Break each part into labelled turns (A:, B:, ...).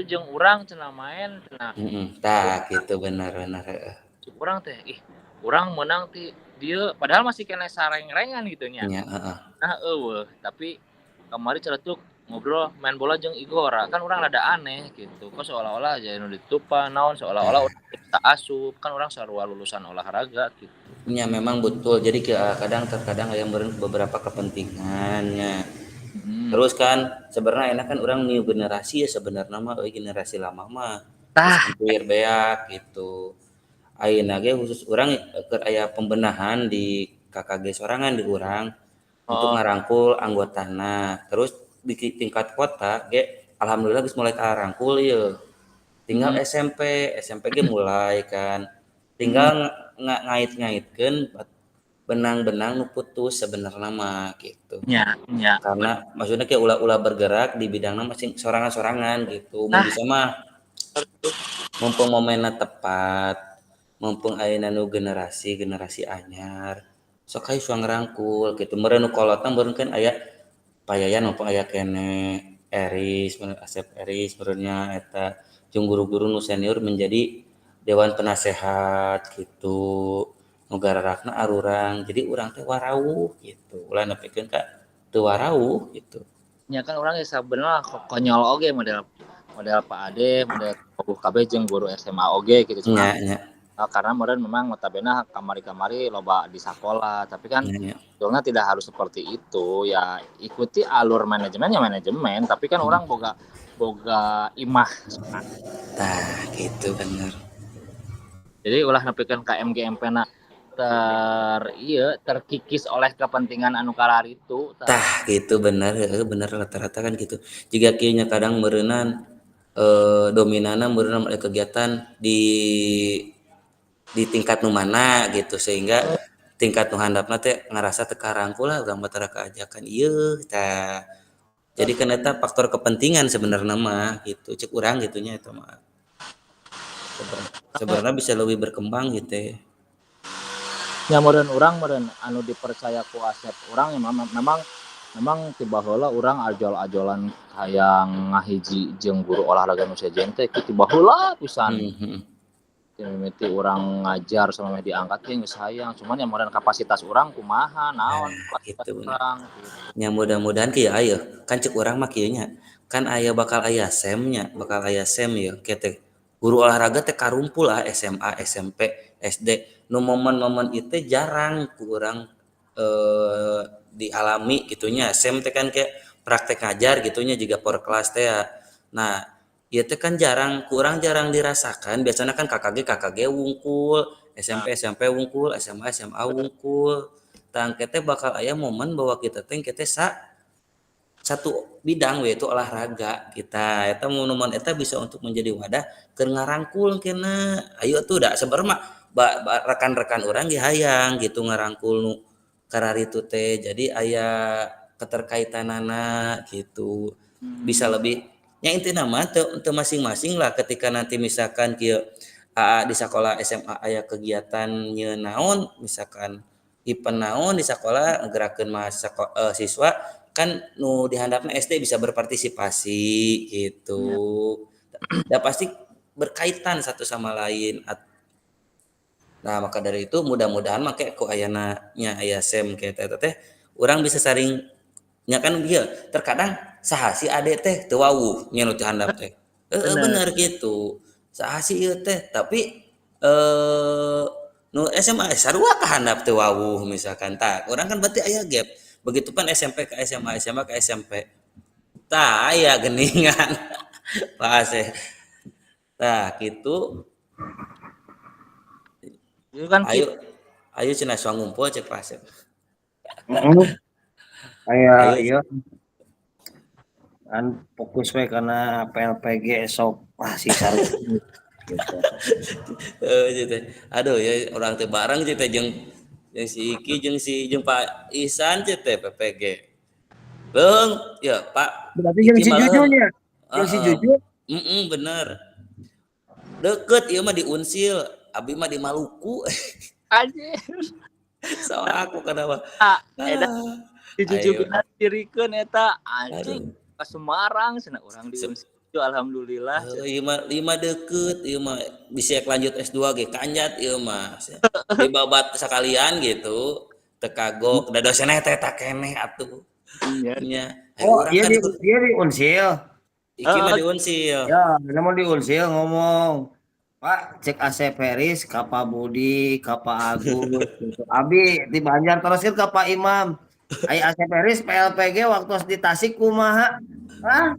A: jeung urang cenah main cenah.
B: Tah gitu bener heeh.
A: Urang teh, urang menang ti dieu padahal masih kena sareng-rengan gitu nya.
B: Nya, heeh.
A: Nah eueuh, tapi kamari celetuk ngobrol main bola jeung Igor, kan urang rada aneh gitu. Kok seolah-olah aya nu ditutupan naon seolah-olah urang kita asup, kan urang sarua lulusan olahraga gitu.
B: Ya memang betul. Jadi terkadang aya meureun beberapa kepentingannya. Terus kan sebenarnya enak kan orang new generasi ya sebenarnya mah generasi lama mah geus
A: Tah,
B: hampir beak gitu. Ayeuna ge khusus urang keur aya pembenahan di KKG sorangan di urang untuk
A: heeh.
B: ngarangkul anggotana. Terus di tingkat kota ge alhamdulillah geus mulai karangkul ieu. Tinggal
A: Mhm.
B: SMP ge mulai kan.
A: Mhm.
B: Tinggal ngait-ngaitkeun benang-benang nu putus sebenarnya mah gitu.
A: Nya.
B: Karena maksudnya kayak ulah bergerak di bidangnya masing sorangan-sorangan gitu. Mun
A: Tah,
B: bisa mah mumpung momennya tepat, mumpung ayeuna nu generasi anyar. Sok aya suang ngrangkul gitu. Meureun nu kolotna meureun kan aya payayan mumpung aya kene Eris, Asep Eris meureunnya eta jeung guru-guru nu senior menjadi dewan penasehat gitu. Nu gararakna arurang. Jadi urang teh warawuh gitu. Ulah nepikeun ka teu warawuh gitu.
A: nya kan urang geus sabenerna konyol oge model Pak Ade, model KB jeung guru SMA oge gitu cenah.
B: Nya.
A: Karena meureun memang notabene kamari-kamari loba di sakola, tapi kan
B: Nya.
A: sebetulnya tidak harus seperti itu. Ya ikuti alur manajemen ya manajemen, tapi kan orang boga imah.
B: Tah gitu bener.
A: Jadi ulah nepikeun ka MGMP-na terkikis oleh kepentingan anu kalaritu.
B: Tah gitu bener bener rata-rata kan gitu. Jika kieu nya kadang meureunan dominana meureun aya kegiatan di tingkat nu mana gitu sehingga tingkat nu handapna teh ngarasa teu karangkul lah urang mah tara kaajakan ieu tah. Jadi kan eta faktor kepentingan sebenarnya mah gitu cek urang gitunya eta mah. Sebenarnya bisa lebih berkembang gitu.
A: Ya meureun anu dipercaya ku Asep urang ya memang tiba heula urang ajol-ajolan hayang ngahiji jeung guru olahraga nu sejen teh tiba heula pisan. Mimiti urang ngajar sama diangkat ge geus hayang, cuman yang meureun kapasitas urang kumaha naon kapasitas
B: Gitu bener.
A: urang gitu.
B: Nya mudah-mudahan kieu aya kan cek urang mah kieu nya kan aya bakal aya SEM nya bakal aya SEM ya kieu teh guru olahraga teh karumpul SMA SMP SD nu momen-momen itu jarang ku urang dialami gitunya SEM teh kan kayak praktek ngajar gitunya juga per kelas teh ya. Nah ieu teh kan kurang jarang dirasakan biasanya kan KKG wungkul SMP wungkul SMA wungkul tang teh bakal aya momen bahwa kita teh satu bidang yaitu olahraga kita eta momen eta bisa untuk menjadi wadah keur ngarangkul kena ayo tuh da sebenarnya rekan-rekan orang ge hayang gitu ngarangkul nu kararitu teh jadi aya keterkaitanana gitu bisa lebih nya intina mah teu masing-masing lah ketika nanti misalkan kieu di sekolah SMA aya kegiatan nyeun naon misalkan event naon di sekolah nggerakkeun siswa kan nu dihandapna SD bisa berpartisipasi gitu. Dan pasti berkaitan satu sama lain. Nah, maka dari itu mudah-mudahan make ku ayana nya aya SEM kayak teh urang bisa saring nya kan dia terkadang saha si ade teh teu wawuh nya nu dihandap teh.
A: Bener.
B: Bener gitu. Saha si ieu teh tapi nu SMA sarua kahandap teu wawuh misalkan tah urang kan berarti aya gap. Begitupun SMP ke SMA, SMA ke SMP. Tah aya geuningan. Pase. Tah gitu.
A: Itu kan
B: Ayo cenah suang ngumpul cek Pase.
C: Kayak
B: Ayo.
C: iya kan fokus we karena PLPG esok si saru gitu.
B: Aduh ya orang teh bareng teh jeung si Iki jeung Pak Ihsan teh PPG. Beung ya Pak
C: Berarti yang
B: Iki
C: si
B: maleun.
C: Jujunya, yang si Juju.
B: Bener. Deket ieu mah di Unsil, abi mah di Maluku.
A: anjir.
B: Sawa aku kenapa?
A: Eta
B: Ayo.
A: dijujugna dirikeun eta anjing
B: Aduh.
A: ka Semarang cenah urang di Unsil. alhamdulillah.
B: Ieu mah deukeut, ieu mah bisa lanjut S2 ge kanjat ieu mah. Dibabat sekalian gitu. Teu kagok da dosenna teh tak keneh atuh.
A: Iya.
B: Nya,
C: Oh,
B: urang kan
C: dia di Unsil.
B: iki mah
A: Heeh,
B: di Unsil.
C: Ya, namun di Unsil ngomong, Pak, cek Asep Peris, ka Pak Budi, ka Pak Agus, gitu. Abi di Banjar terus ke Pak Imam. Ai Asep Peris PLPG waktu di Tasik kumaha? Ah,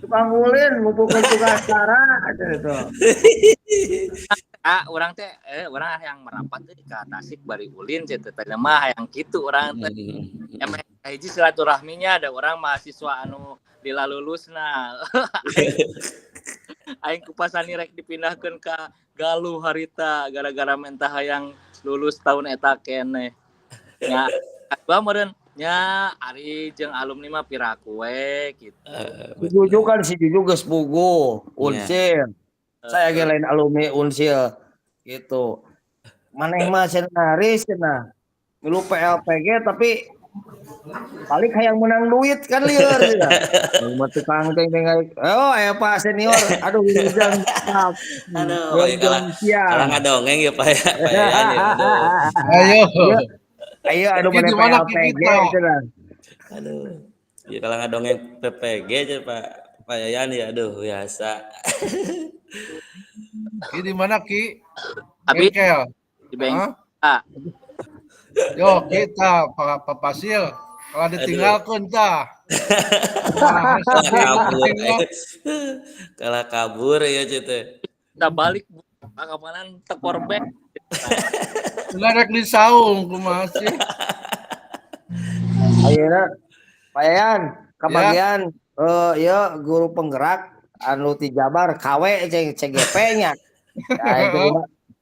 C: tukang ulin ngumpulkeun tugas cara aja itu.
A: urang teh urang yang merapat teh ka Tasik bari ulin cenah teh mah hayang kitu urang teh. Emang hiji silaturahminya ada orang mahasiswa anu lila lulusna. Aing ku pasani rek dipindahkeun ka Galuh harita gara-gara mentah hayang lulus tahun eta keneh. Nya atuh meureun nya ari jeung alumni mah piraku we gitu.
C: Si Juju kan si Juju geus puguh, Unsil. Saya ge lain alumni Unsil gitu. Maneh mah senaris cenah. Milu PLPG tapi balik hayang menang duit kan lieur ya. Mah tukang teh oh aya Pak senior, aduh wilujeng maaf.
B: Aduh,
C: Wilujeng
B: kalah
C: siang.
B: ngadongeng ya Pak ya, Pak Yayan ya. Aduh.
D: Ayo.
C: Ayo adu
D: Ki
C: mana
D: di mana Ki
C: PLPG
D: kita?
C: cenah.
B: Aduh. Ya kalah ngadongeng PPG aja Pak Yayan ya. Aduh, biasa.
D: Ki di mana Ki?
A: Tapi
D: Bengkel.
A: di bengkel.
D: Yo kita Pak Pasil. Kalau ditinggalkan tah. Malah
B: Kalah kabur ya ceute.
A: Kita balik pangamanan tekor back.
D: rek disaung kumaha sih?
C: Ayeuna Pak Yayan kabagian ya guru penggerak anu ti Jabar KW CGP nya.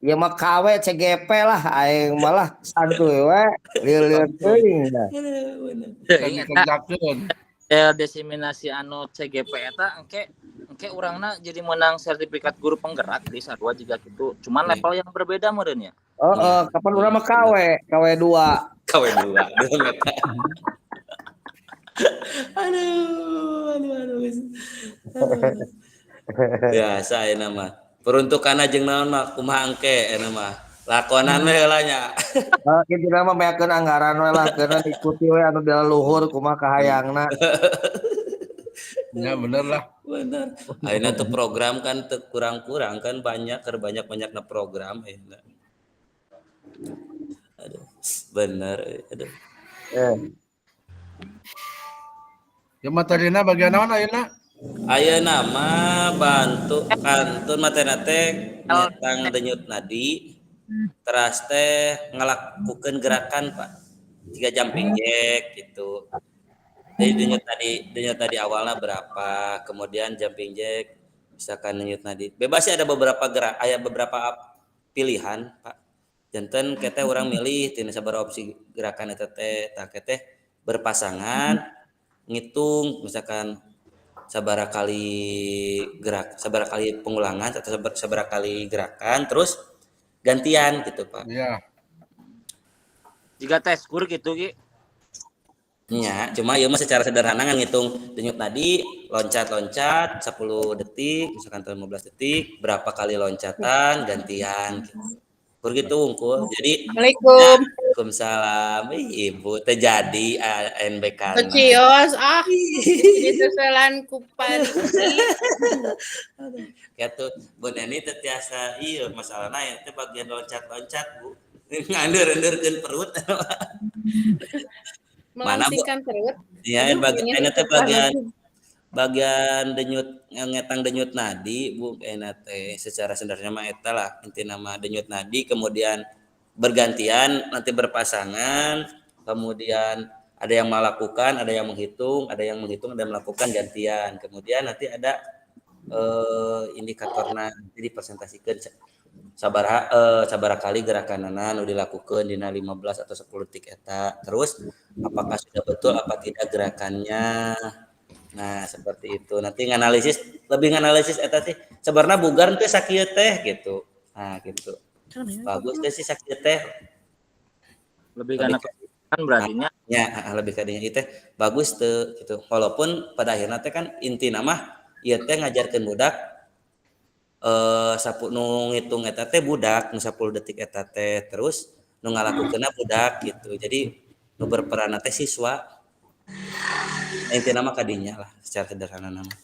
C: Ya mah KW CGP lah aing malah santuy we lieur teuing da.
D: Dikerjakeun.
A: Desiminasi anu CGP eta engke urangna jadi menang sertifikat guru penggerak di sarua juga gitu. Cuman level yang berbeda meureun ya.
C: Kapan urang mah KW 2.
B: KW 2. Aduh. Biasa ya nama. Peruntukan jeung naon mah kumaha engke eta mah. Lakonan we heula nya.
C: Kitu mah meakeun anggaran we lah keuna ikuti we anu di luhur kumaha kahayangna.
D: Ya bener lah.
B: Bener. Ayeuna tuh program kan teu kurang-kurang kan banyak banyak-banyakna program ayeuna. Aduh, bener aduh.
D: Ya materina bagian naon ayeuna?
B: Ayeuna mah bantu kantun materi teh nyetang denyut nadi. Teras teh ngalakukeun gerakan Pak. 3 jumping jack gitu. Jadi denyut nadi awalnya berapa, kemudian jumping jack, misalkan denyut nadi. Bebas sih ada beberapa beberapa pilihan Pak. Janten keteh orang milih tina sabaraha opsi gerakan eta teh, tah keteh berpasangan ngitung misalkan sabaraha kali pengulangan atau sabaraha kali gerakan terus gantian gitu Pak.
D: Iya.
A: Jika tes kur gitu Ki.
B: Ya, cuma ya mah secara sederhana kan ngitung denyut nadi, loncat-loncat 10 detik, misalkan 15 detik, berapa kali loncatan, gantian gitu. Kur gitu unggul. Jadi
E: Assalamualaikum.
B: Waalaikumsalam. Ibu terjadi NBK.
E: Cios itu selan kupan.
B: Gitu. Bu Neni tetiasa iya masalahnya itu bagian loncat-loncat Bu. Ngandur-ndurkeun perut. Mana Bu?
E: Melangsingkan perut.
B: Iya, bagian denyut ngetang denyut nadi Bu teh secara sederhana mah eta lah inti nama denyut nadi kemudian bergantian nanti berpasangan kemudian ada yang melakukan ada yang menghitung ada yang melakukan gantian kemudian nanti ada indikatorna jadi presentasikan sabaraha kali gerakanana nu dilakukeun dina 15 atau 10 detik eta terus apakah sudah betul apa tidak gerakannya. Nah, seperti itu. Nanti lebih nganalisis eta sih. Sebenarnya bugar teh sakieu teh gitu. Nah, gitu. Bagus teh sih sakieu teh.
A: Lebih karena kan berarti nya
B: lebih kadinya itu bagus teh gitu. Walaupun pada akhirnya teh kan inti nama ieu teh ngajarkeun budak sapu nu ngitung eta teh budak nu 10 detik eta teh terus nu ngalakukeunna budak gitu. Jadi nu berperan teh siswa. Intina mah kadinya lah secara sederhana nama.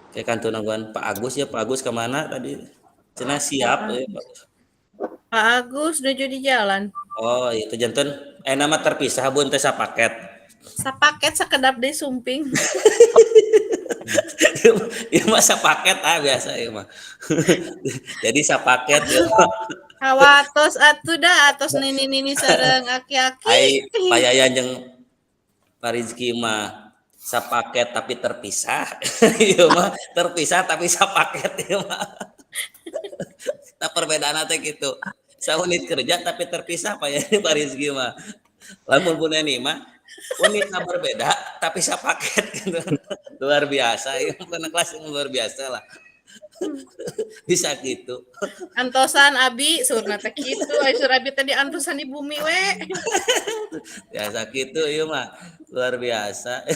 B: Kayak kantor nangguan Pak Agus ya, Pak Agus kemana tadi? Cina siap ya, Pak Agus.
E: Pak Agus nuju di jalan.
B: Oh itu jantan nama terpisah bun teh sapaket.
E: Sapaket sekedap di sumping.
B: Ieu mah sapaket biasa ieu mah. Jadi sapaket ya.
E: Hawatos atuh dah atos nini sareng aki-aki.
B: Ai payayan jeung Pak Rizky mah sapaket tapi terpisah. Ieu mah terpisah tapi sapaket ieu mah. Nah perbedaan teh gitu. Saunit kerja tapi terpisah Pak Rizky mah. Lamun Bu Neni mah unitnya berbeda tapi sapaket gitu. Luar biasa, ya kelas yang luar biasa lah. Bisa gitu.
E: Antosan Abi surna teh kitu, ai sur Abi teh diantosan di bumi we.
B: Biasa gitu ieu mah. Luar biasa.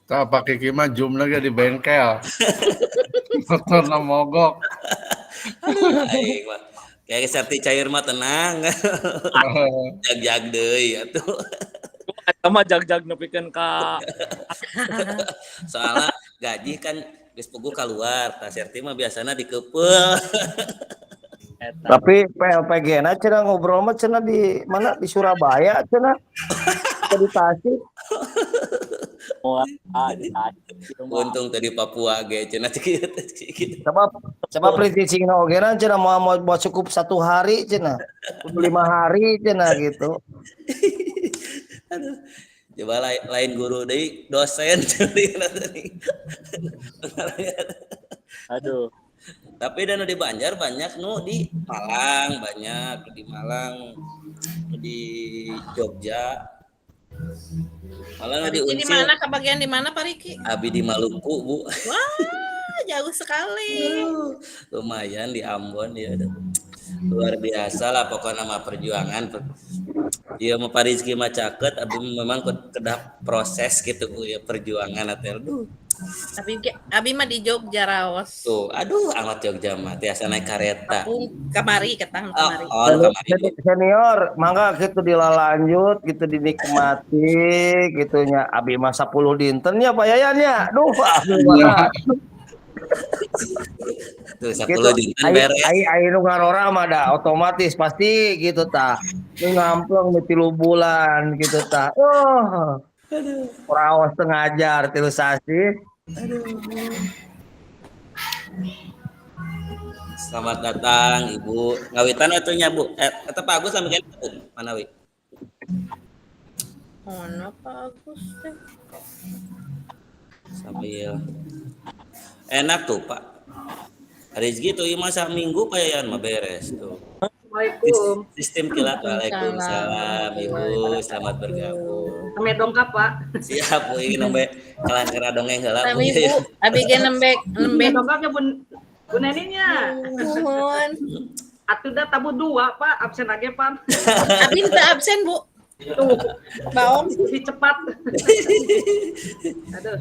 D: Tah Pak Kiki mah zoom lagi di bengkel. Motorna mogok.
B: Aing mah kayak serti cair mah tenang. Jag-jag deui atuh.
A: Eta mah jag-jag nepikeun ka
B: Soalnya gaji kan geus puguh keluar, tah serti mah biasana dikeupel.
A: eta.
C: Tapi PLPG-na cenah ngobrol mah cenah di mana di Surabaya cenah. Di Tasik.
B: Untung tadi Papua ge cenah kieu.
C: Sebab prinsipna oge cenah mau cukup 1 hari cenah. 5 hari cenah gitu.
B: Aduh. Coba lain guru deui dosen
A: Aduh.
B: Tapi dan di Banjar banyak nu di Malang banyak di Malang di Jogja malah di
E: Di
B: Unsil
E: mana kebagian di mana Pak Riki?
B: abi di Maluku Bu
E: Wah, jauh sekali.
B: lumayan di Ambon ya luar biasa lah pokoknya nama perjuangan ya mau Pak Rizky mah caket abi memang kedah proses gitu Bu ya perjuangan atel
E: Abi mah di Jogja raos.
B: tuh aduh amat Jogja mah tiasa naik kareta
E: Kamari ketang kamari.
C: Senior, mangga gitu dilalanjut gitu dinikmati gitunya abi mah 10 dinten ya Pak Yayan ya. Duh,
B: tuh 10
C: gitu.
B: dinten beres
C: Ai nu ngarora mah da otomatis pasti gitu tah. Nu ngampleng di 3 bulan gitu tah. Oh. Raos teu ngajar 3 sasi.
B: Selamat datang Ibu. Ngawitan atunya Bu. Eta Pak Agus sampe mana wi?
E: Mana Pak Agus teh?
B: Sambil enak tuh Pak. Rizky tuh ieu masa minggu payayan mah beres tuh.
F: Assalamualaikum.
B: Sistem kilat. Waalaikumsalam Ibu. Selamat bergabung.
F: Kami dongkap, Pak.
B: Siap Bu ini nembe kalan kera dongeng heula Bu.
E: Kami Bu, Abi ge nembek
F: Dongkapnya Bu Neninya.
E: Nuhun.
F: Atuh da tabu 2, Pak. Absen lagi, Pak.
E: Abi teu absen Bu.
F: Tuh,
E: Baong.
F: lebih cepat. Aduh.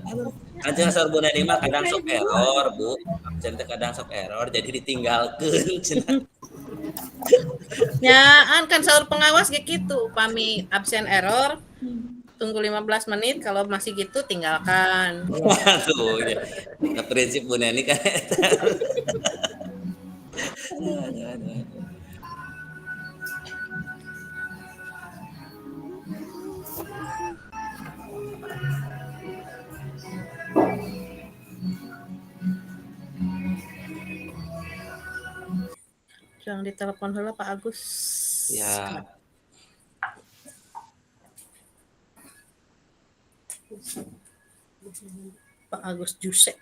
B: Anjing asal Bu Neni mah kadang sok error Bu. Absen teh kadang sok error jadi ditinggalkeun cenah.
E: Nyaan kan sahur pengawas kayak gitu. Pami absen error. Tunggu 15 menit kalau masih gitu tinggalkan.
B: Waduh, ya. Nah, prinsip Bu Neni kan eta.
E: Jangan ditelepon heula Pak Agus.
B: Ya.
E: Pak Agus Juse.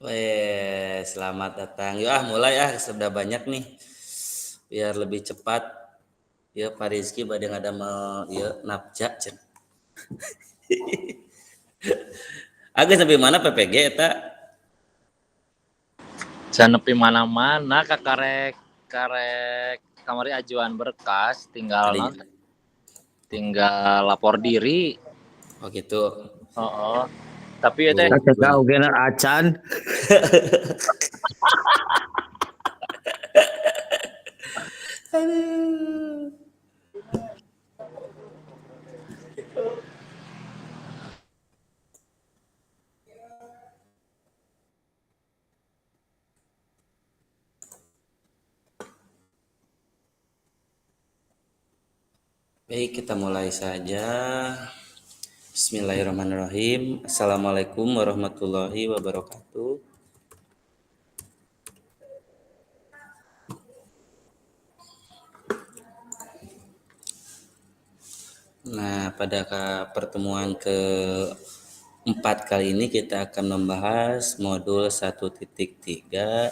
B: Selamat datang. Yuk mulai sudah banyak nih. Biar lebih cepat. Ya Pak Rizky bade ngadamel ya napja cen. Agus sampai mana PPG eta?
A: Can nepi mana-mana karek kamari ajuan berkas tinggal
B: Tadi.
A: tinggal lapor diri.
B: Oh gitu.
A: Oh. Tapi ya teh
C: Kita ogena acan.
B: Baik, kita mulai saja. Bismillahirrahmanirrahim. Assalamualaikum warahmatullahi wabarakatuh. Nah, pada pertemuan keempat kali ini kita akan membahas modul 1.3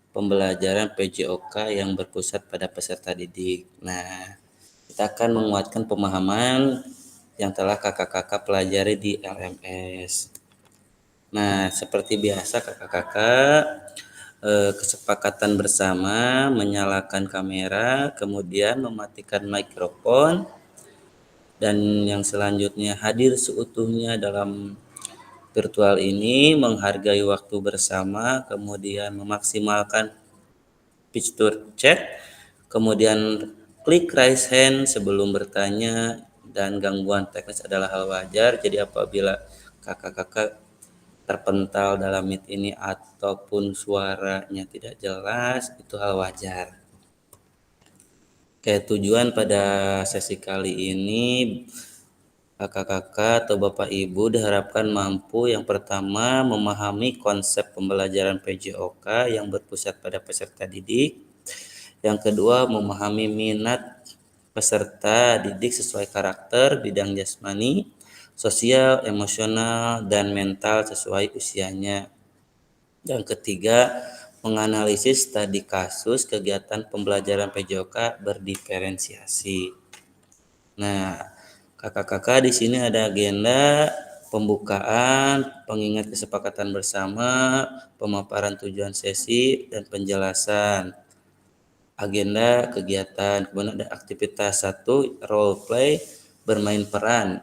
B: pembelajaran PJOK yang berpusat pada peserta didik. Nah, kita akan menguatkan pemahaman yang telah kakak-kakak pelajari di LMS. Nah, seperti biasa kakak-kakak kesepakatan bersama menyalakan kamera, kemudian mematikan mikrofon, dan yang selanjutnya hadir seutuhnya dalam virtual ini, menghargai waktu bersama, kemudian memaksimalkan fitur chat, kemudian klik raise hand sebelum bertanya, dan gangguan teknis adalah hal wajar. Jadi apabila kakak-kakak terpental dalam meet ini ataupun suaranya tidak jelas, itu hal wajar. Kayak tujuan pada sesi kali ini, kakak-kakak atau bapak ibu diharapkan mampu yang pertama memahami konsep pembelajaran PJOK yang berpusat pada peserta didik. Yang kedua, memahami minat peserta didik sesuai karakter, bidang jasmani, sosial, emosional, dan mental sesuai usianya. Yang ketiga, menganalisis studi kasus kegiatan pembelajaran PJOK berdiferensiasi. Nah, kakak-kakak di sini ada agenda pembukaan, pengingat kesepakatan bersama, pemaparan tujuan sesi, dan penjelasan agenda kegiatan. Kemudian ada aktivitas 1, role play, bermain peran.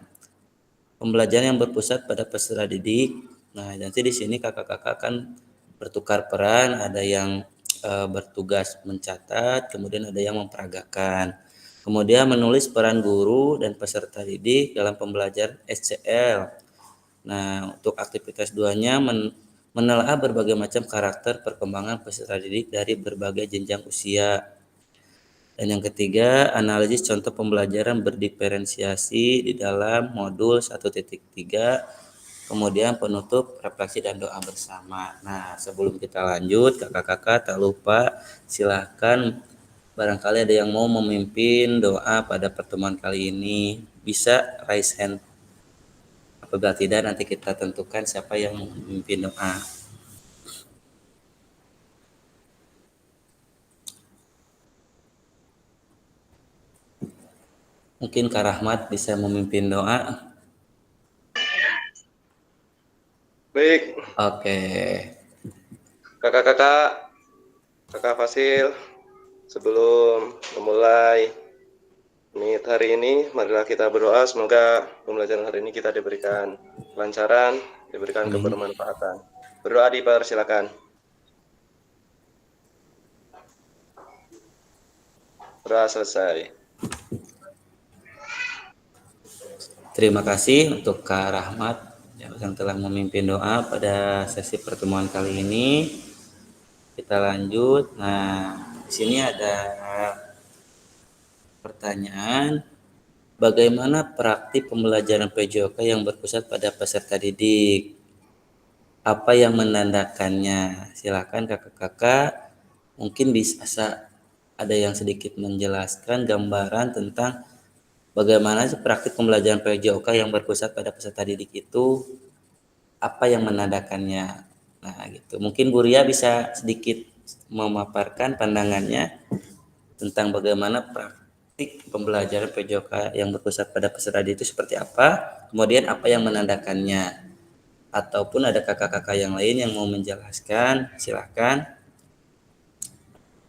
B: Pembelajaran yang berpusat pada peserta didik. Nah, nanti di sini kakak-kakak akan bertukar peran, ada yang bertugas mencatat, kemudian ada yang memperagakan. Kemudian menulis peran guru dan peserta didik dalam pembelajaran SCL. Nah, untuk aktivitas 2-nya menelaah berbagai macam karakter perkembangan peserta didik dari berbagai jenjang usia. Dan yang ketiga, analisis contoh pembelajaran berdiferensiasi di dalam modul 1.3, kemudian penutup, refleksi, dan doa bersama. Nah, sebelum kita lanjut, kakak-kakak tak lupa silahkan barangkali ada yang mau memimpin doa pada pertemuan kali ini, bisa raise hand. Apabila tidak, nanti kita tentukan siapa yang memimpin doa. Mungkin Kak Rahmat bisa memimpin doa.
G: Baik,
B: Oke.
G: kakak-kakak, kakak Fasil, sebelum memulai meet hari ini, marilah kita berdoa semoga pembelajaran hari ini kita diberikan kelancaran, diberikan kebermanfaatan. Berdoa dipersilakan. Berdoa selesai.
B: Terima kasih untuk Kak Rahmat yang telah memimpin doa pada sesi pertemuan kali ini. Kita lanjut. Nah, di sini ada pertanyaan, bagaimana praktik pembelajaran PJOK yang berpusat pada peserta didik? Apa yang menandakannya? Silakan kakak-kakak, mungkin bisa ada yang sedikit menjelaskan gambaran tentang bagaimana sih praktik pembelajaran PJOK yang berpusat pada peserta didik itu, apa yang menandakannya? Nah, gitu. Mungkin Bu Ria bisa sedikit memaparkan pandangannya tentang bagaimana praktik pembelajaran PJOK yang berpusat pada peserta didik itu seperti apa, kemudian apa yang menandakannya. Ataupun ada kakak-kakak yang lain yang mau menjelaskan, silakan.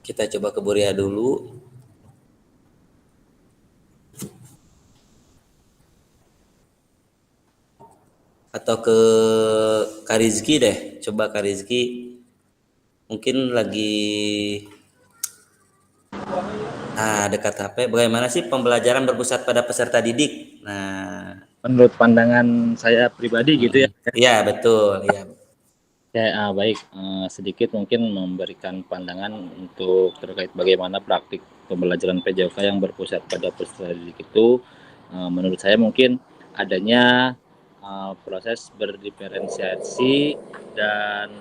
B: Kita coba ke Bu Ria dulu. Atau ke Kak Rizky deh, coba Kak Rizky mungkin lagi dekat HP. Bagaimana sih pembelajaran berpusat pada peserta didik? Nah,
A: Menurut pandangan saya pribadi gitu ya.
B: iya betul, iya.
A: Ya, baik, sedikit mungkin memberikan pandangan untuk terkait bagaimana praktik pembelajaran PJOK yang berpusat pada peserta didik itu. Menurut saya mungkin adanya proses berdiferensiasi dan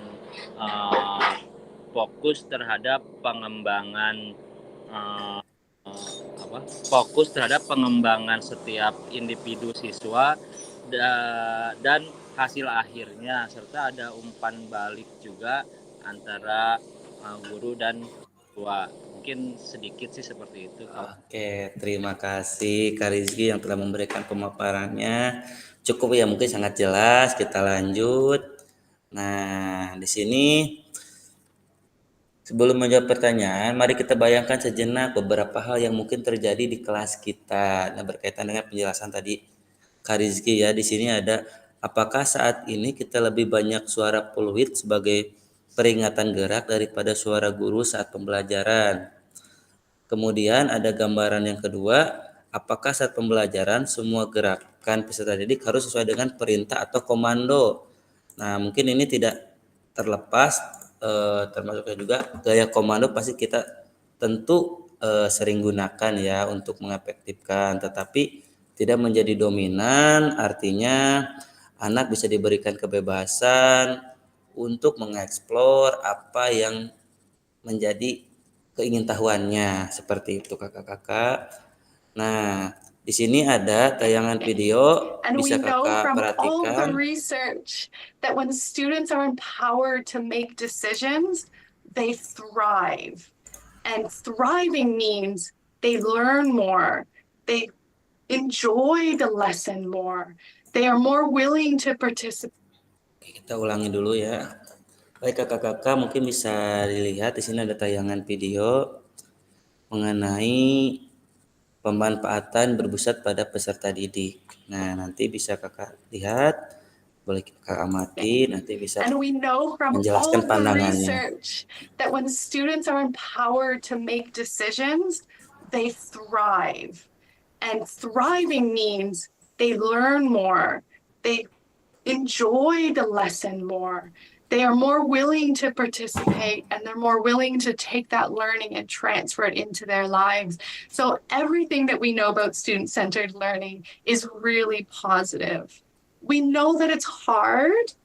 A: fokus terhadap pengembangan fokus terhadap pengembangan setiap individu siswa dan hasil akhirnya, serta ada umpan balik juga antara guru dan siswa. Mungkin sedikit sih seperti itu.
B: Oke, terima kasih Kak Rizky yang telah memberikan pemaparannya. Cukup ya, mungkin sangat jelas. Kita lanjut. Nah, di sini sebelum menjawab pertanyaan, mari kita bayangkan sejenak beberapa hal yang mungkin terjadi di kelas kita. Nah, berkaitan dengan penjelasan tadi Kak Rizky ya, di sini ada apakah saat ini kita lebih banyak suara peluit sebagai peringatan gerak daripada suara guru saat pembelajaran. Kemudian ada gambaran yang kedua, apakah saat pembelajaran semua gerakan peserta didik harus sesuai dengan perintah atau komando. Nah, mungkin ini tidak terlepas termasuknya juga gaya komando pasti kita tentu sering gunakan ya untuk mengefektifkan, tetapi tidak menjadi dominan, artinya anak bisa diberikan kebebasan untuk mengeksplor apa yang menjadi keingintahuannya, seperti itu kakak-kakak. Nah, di sini ada tayangan video,
H: And
B: bisa
H: we know
B: kakak
H: from all the
B: perhatikan.
H: research that when students are empowered to make decisions, they thrive. And thriving means they learn more, they enjoy the lesson more, they are more willing to participate.
B: Kita ulangi dulu ya. Baik kakak-kakak, mungkin bisa dilihat di sini ada tayangan video mengenai pemanfaatan berpusat pada peserta didik. Nah, nanti bisa kakak lihat, boleh kakak amati, nanti bisa
H: And we know from all
B: menjelaskan
H: the
B: pandangannya.
H: research that when students are empowered to make decisions, they thrive. And thriving means they learn more, they enjoy the lesson more, they are more willing to participate, and they're more willing to take that learning and transfer it into their lives. So everything that we know about student-centered learning is really positive. We know that it's hard.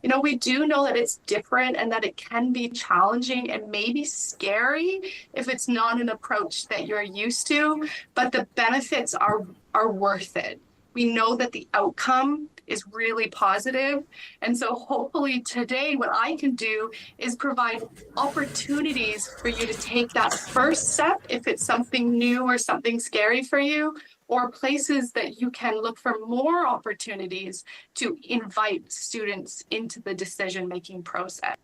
H: You know, we do know that it's different and that it can be challenging and maybe scary if it's not an approach that you're used to, but the benefits are worth it. We know that the outcome is really positive. And so hopefully today what I can do is provide opportunities for you to take that first step if it's something new or something scary for you, or places that you can look for more opportunities to invite students into the decision-making process.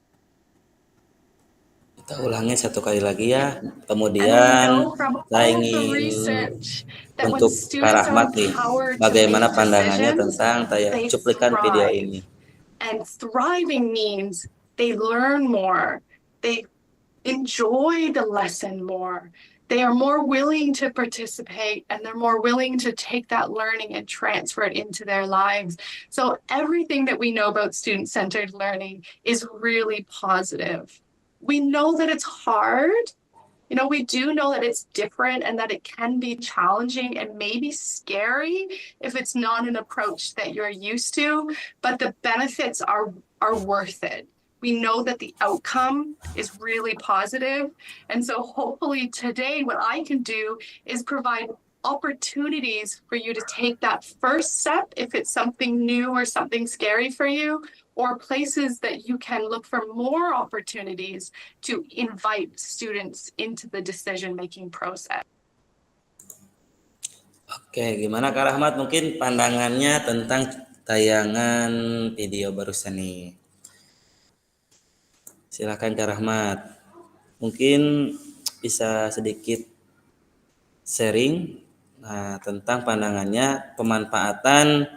B: Kita ulangi satu kali lagi ya.
H: And we
B: Kemudian
H: know from
B: saya
H: all the
B: ingin
H: research that when
B: untuk Kak
H: students are
B: Rahmat nih,
H: empowered to
B: bagaimana
H: make
B: pandangannya
H: decisions,
B: tentang
H: they
B: cuplikan video ini.
H: thrive. And thriving means they learn more, they enjoy the lesson more, they are more willing to participate, and they're more willing to take that learning and transfer it into their lives. So everything that we know about student-centered learning is really positive. We know that it's hard. You know, we do know that it's different and that it can be challenging and maybe scary if it's not an approach that you're used to, but the benefits are worth it. We know that the outcome is really positive. And so hopefully today what I can do is provide opportunities for you to take that first step if it's something new or something scary for you, or places that you can look for more opportunities to invite students into the decision-making process.
B: Oke, gimana Kak Rahmat mungkin pandangannya tentang tayangan video barusan nih? Silakan Kak Rahmat. Mungkin bisa sedikit sharing tentang pandangannya pemanfaatan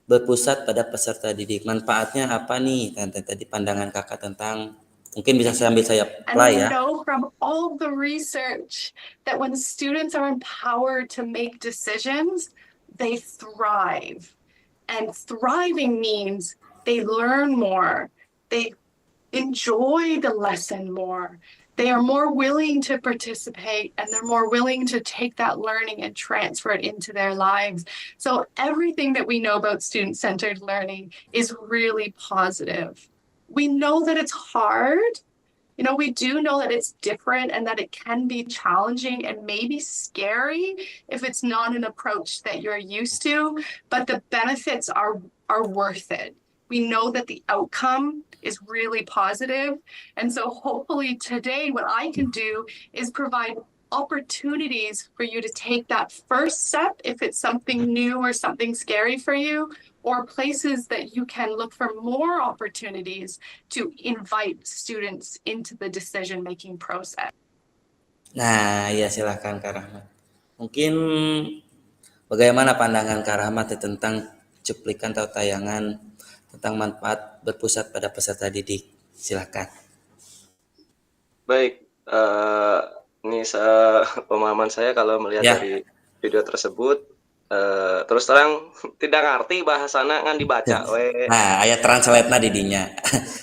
B: berpusat pada peserta didik. Manfaatnya apa nih? Tadi pandangan Kakak tentang, mungkin bisa sambil saya
H: And
B: play
H: we
B: ya.
H: know from all the research that when students are empowered to make decisions, they thrive. And thriving means they learn more, they enjoy the lesson more, they are more willing to participate, and they're more willing to take that learning and transfer it into their lives. So everything that we know about student-centered learning is really positive. We know that it's hard. You know, we do know that it's different and that it can be challenging and maybe scary if it's not an approach that you're used to, but the benefits are worth it. We know that the outcome is really positive. And so hopefully today what I can do is provide opportunities for you to take that first step if it's something new or something scary for you, or places that you can look for more opportunities to invite students into the decision-making process.
B: Nah, ya silahkan Kak Rahmat. Mungkin bagaimana pandangan Kak Rahmat tentang cuplikan atau tayangan tentang manfaat berpusat pada peserta didik? Silahkan.
G: Baik, ini pemahaman saya kalau melihat dari video tersebut, terus terang tidak ngerti bahasana kan dibaca.
B: Nah, ayat translate-na didinya.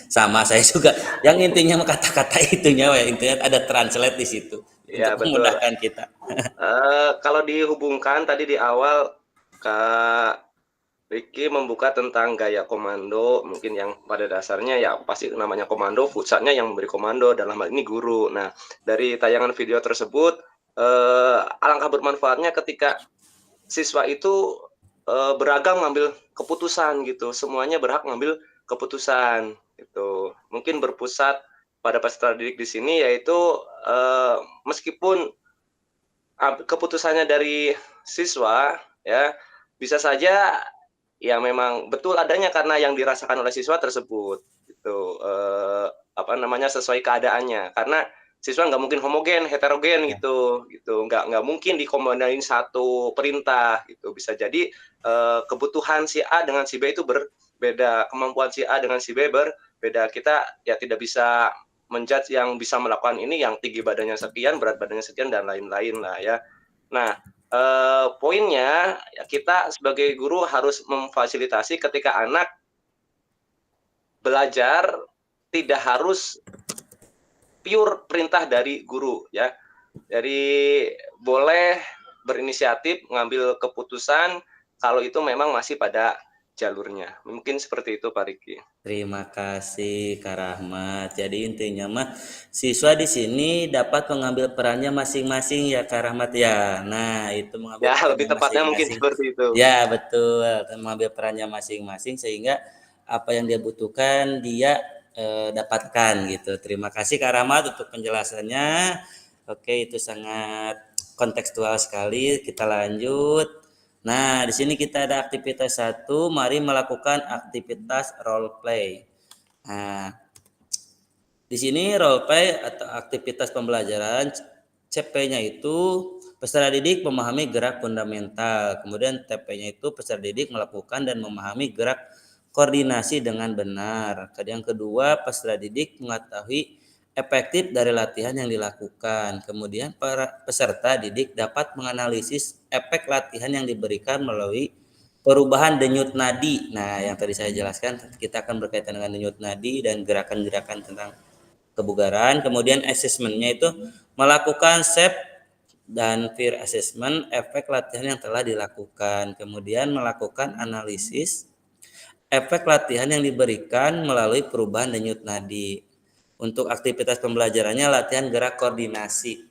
B: Sama saya juga. Yang intinya kata-kata itunya, intinya ada translate di situ.
G: Ya,
B: untuk
G: betul.
B: memudahkan kita.
G: Kalau dihubungkan tadi di awal, Kak Ricky membuka tentang gaya komando, mungkin yang pada dasarnya ya pasti namanya komando, pusatnya yang memberi komando, dalam hal ini guru. Nah, dari tayangan video tersebut, alangkah bermanfaatnya ketika siswa itu beragam mengambil keputusan gitu, semuanya berhak mengambil keputusan gitu. Mungkin berpusat pada peserta didik di sini yaitu meskipun keputusannya dari siswa ya bisa saja ya memang betul adanya karena yang dirasakan oleh siswa tersebut gitu, sesuai keadaannya, karena siswa nggak mungkin homogen, heterogen gitu nggak mungkin dikombandain satu perintah gitu. Bisa jadi kebutuhan si A dengan si B itu berbeda, kemampuan si A dengan si B berbeda. Kita ya tidak bisa menjudge yang bisa melakukan ini yang tinggi badannya sekian, berat badannya sekian dan lain-lain lah ya. Nah, poinnya ya kita sebagai guru harus memfasilitasi ketika anak belajar tidak harus pure perintah dari guru ya. Jadi boleh berinisiatif mengambil keputusan kalau itu memang masih pada jalurnya. Mungkin seperti itu Pak Riki.
B: Terima kasih Kak Rahmat. Jadi intinya mah siswa di sini dapat mengambil perannya masing-masing ya Kak Rahmat ya. Nah, itu mengambil
G: ya
B: perannya
G: lebih tepatnya mungkin seperti itu.
B: Ya, betul. Mengambil perannya masing-masing sehingga apa yang dia butuhkan dia dapatkan gitu. Terima kasih Kak Rahmat untuk penjelasannya. Oke, itu sangat kontekstual sekali. Kita lanjut. Nah, di sini kita ada aktivitas 1, mari melakukan aktivitas role play. Nah, di sini role play atau aktivitas pembelajaran CP-nya itu peserta didik memahami gerak fundamental. Kemudian TP-nya itu peserta didik melakukan dan memahami gerak koordinasi dengan benar. Yang kedua, peserta didik mengetahui efektif dari latihan yang dilakukan. Kemudian para peserta didik dapat menganalisis efek latihan yang diberikan melalui perubahan denyut nadi. Nah, yang tadi saya jelaskan, kita akan berkaitan dengan denyut nadi dan gerakan-gerakan tentang kebugaran. Kemudian assessment-nya itu melakukan SEP dan peer assessment efek latihan yang telah dilakukan. Kemudian melakukan analisis efek latihan yang diberikan melalui perubahan denyut nadi. Untuk aktivitas pembelajarannya latihan gerak koordinasi.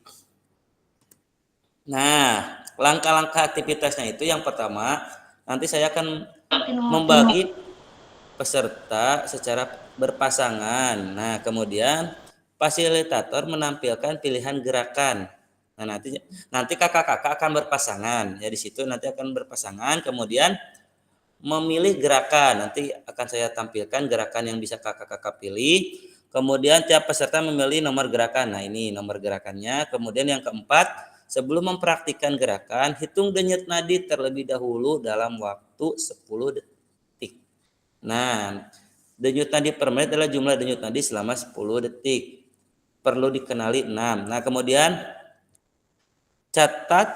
B: Nah, langkah-langkah aktivitasnya itu yang pertama, nanti saya akan membagi peserta secara berpasangan. Nah, kemudian fasilitator menampilkan pilihan gerakan. Nah, nanti kakak-kakak akan berpasangan. Ya, di situ nanti akan berpasangan, kemudian memilih gerakan. Nanti akan saya tampilkan gerakan yang bisa kakak-kakak pilih. Kemudian tiap peserta memilih nomor gerakan. Nah, ini nomor gerakannya. Kemudian yang keempat, sebelum mempraktikkan gerakan, hitung denyut nadi terlebih dahulu dalam waktu 10 detik. Nah, denyut nadi per menit adalah jumlah denyut nadi selama 10 detik. Perlu dikenali 6. Nah, kemudian catat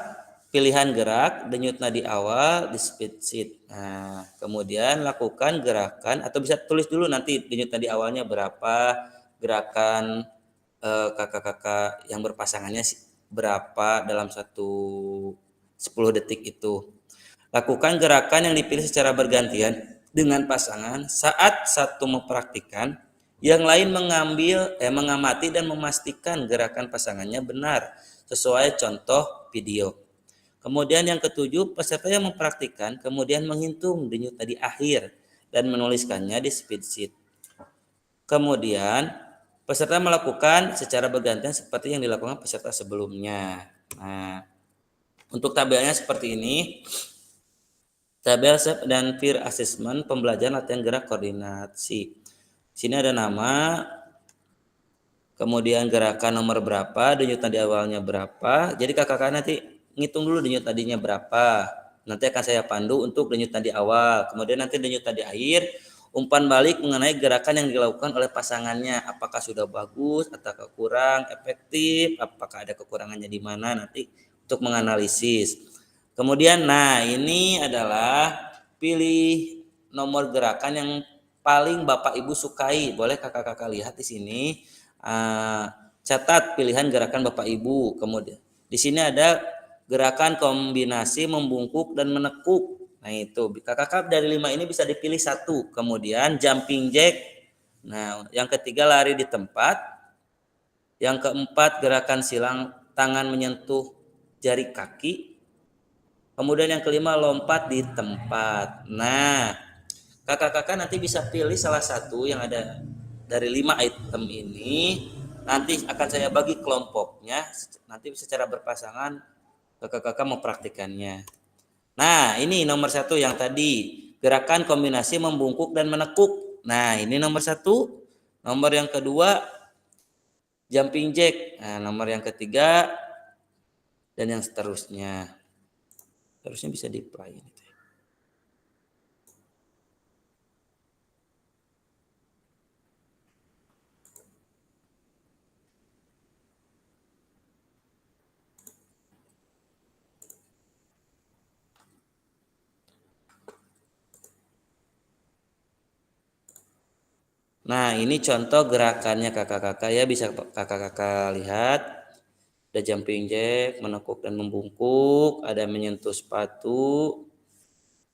B: pilihan gerak denyut nadi awal di speed sheet. Nah, kemudian lakukan gerakan atau bisa tulis dulu nanti denyut nadi awalnya berapa, gerakan kakak-kakak yang berpasangannya berapa dalam 10 detik itu. Lakukan gerakan yang dipilih secara bergantian dengan pasangan saat satu mempraktikkan, yang lain mengamati dan memastikan gerakan pasangannya benar sesuai contoh video. Kemudian yang ketujuh, peserta yang mempraktikkan kemudian menghitung denyut nadi akhir dan menuliskannya di speed sheet. Kemudian peserta melakukan secara bergantian seperti yang dilakukan peserta sebelumnya. Nah, untuk tabelnya seperti ini. Tabel SEP dan peer assessment pembelajaran latihan gerak koordinasi. Sini ada nama, kemudian gerakan nomor berapa, denyut nadi awalnya berapa. Jadi kakak-kakak nanti ngitung dulu denyut nadinya berapa. Nanti akan saya pandu untuk denyut nadi awal. Kemudian nanti denyut nadi akhir, umpan balik mengenai gerakan yang dilakukan oleh pasangannya. Apakah sudah bagus atau kurang efektif, apakah ada kekurangannya di mana, nanti untuk menganalisis. Kemudian, nah ini adalah pilih nomor gerakan yang paling Bapak Ibu sukai. Boleh kakak-kakak lihat di sini. Catat pilihan gerakan Bapak Ibu. Kemudian di sini ada gerakan kombinasi membungkuk dan menekuk. Nah itu kakak-kakak dari 5 ini bisa dipilih satu. Kemudian jumping jack. Nah yang ketiga lari di tempat. Yang keempat gerakan silang tangan menyentuh jari kaki. Kemudian yang kelima lompat di tempat. Nah, kakak-kakak nanti bisa pilih salah satu yang ada dari 5 item ini. Nanti akan saya bagi kelompoknya. Nanti secara berpasangan kakak-kakak mau praktikannya. Nah, ini nomor 1 yang tadi. Gerakan kombinasi membungkuk dan menekuk. Nah, ini nomor 1. Nomor yang kedua, jumping jack. Nah, nomor yang ketiga, dan yang seterusnya. Harusnya bisa di-apply gitu ya. Nah, ini contoh gerakannya kakak-kakak ya, bisa kakak-kakak lihat. Ada jumping jack, menekuk dan membungkuk, ada menyentuh sepatu.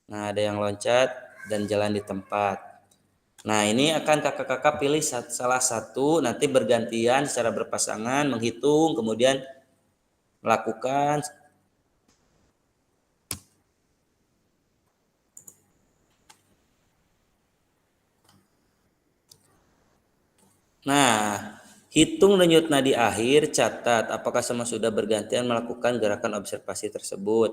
B: Nah, ada yang loncat dan jalan di tempat. Nah, ini akan kakak-kakak pilih salah satu, nanti bergantian secara berpasangan menghitung, kemudian melakukan. Nah, hitung denyut nadi akhir, catat apakah semua sudah bergantian melakukan gerakan observasi tersebut.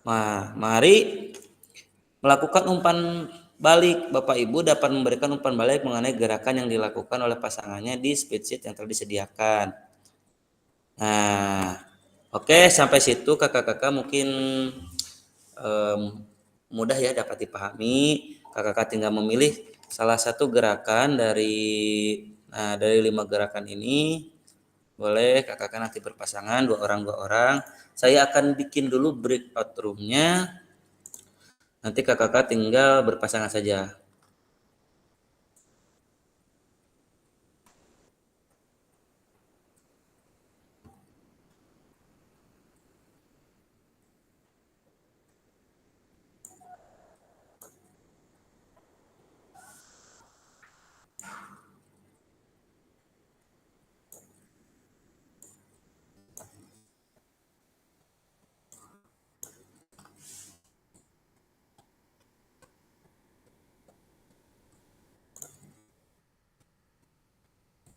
B: Nah, mari melakukan umpan balik. Bapak Ibu dapat memberikan umpan balik mengenai gerakan yang dilakukan oleh pasangannya di spreadsheet yang telah disediakan. Nah, oke, sampai situ kakak-kakak mungkin mudah ya dapat dipahami. Kakak-kakak tinggal memilih salah satu gerakan dari 5 gerakan ini. Boleh kakak-kakak nanti berpasangan 2 orang. Saya akan bikin dulu breakout roomnya. Nanti kakak-kakak tinggal berpasangan saja.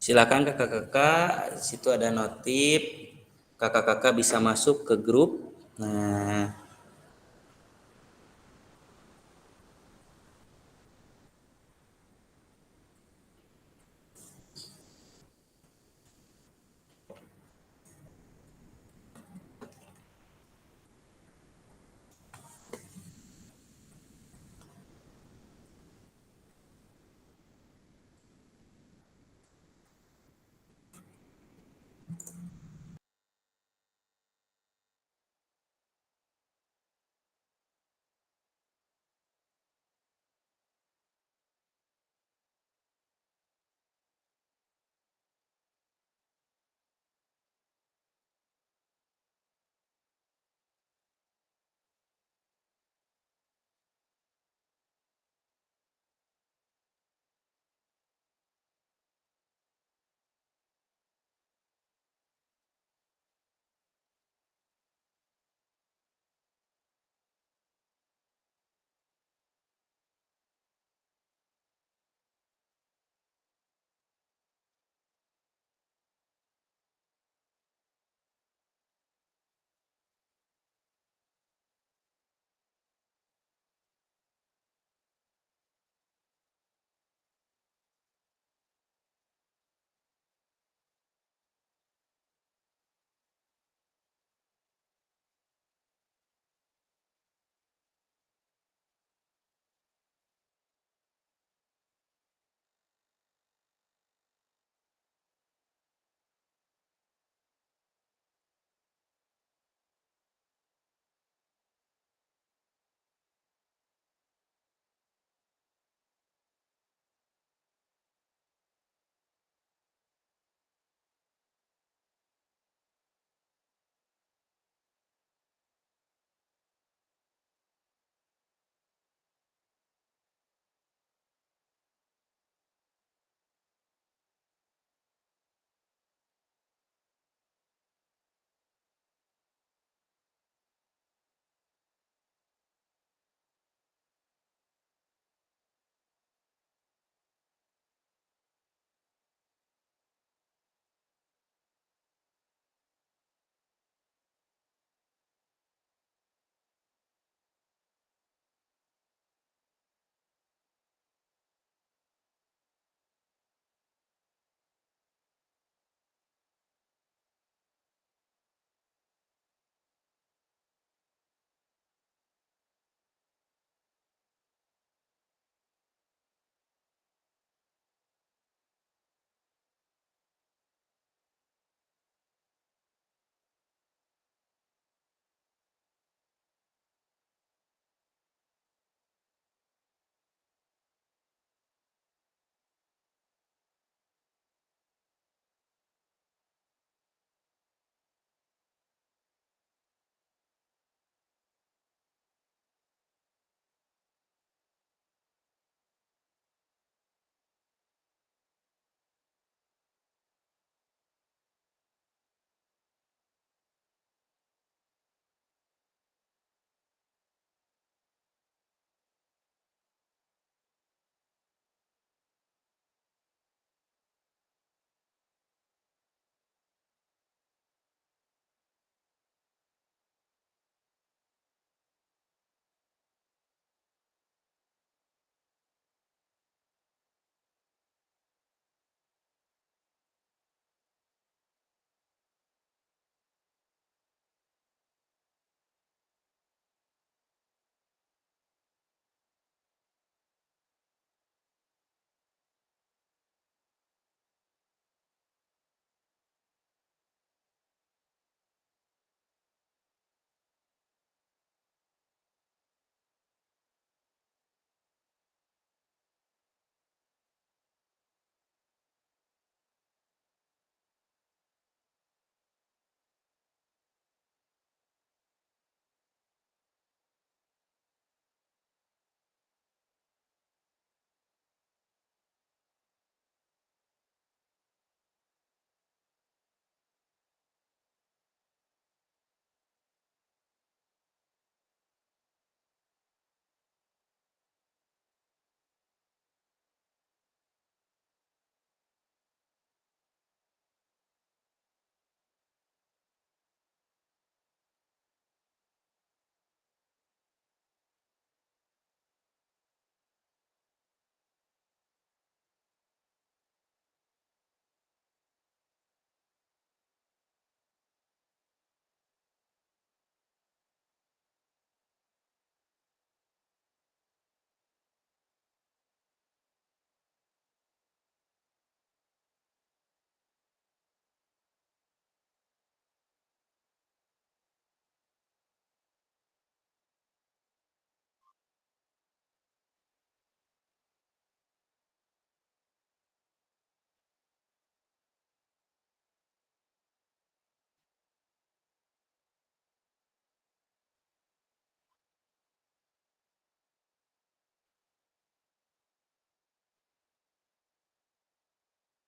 B: Silakan kakak-kakak, situ ada notif. Kakak-kakak bisa masuk ke grup. Nah,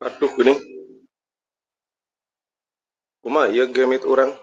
G: Aduh geuning. Kumaha ieu gemit urang?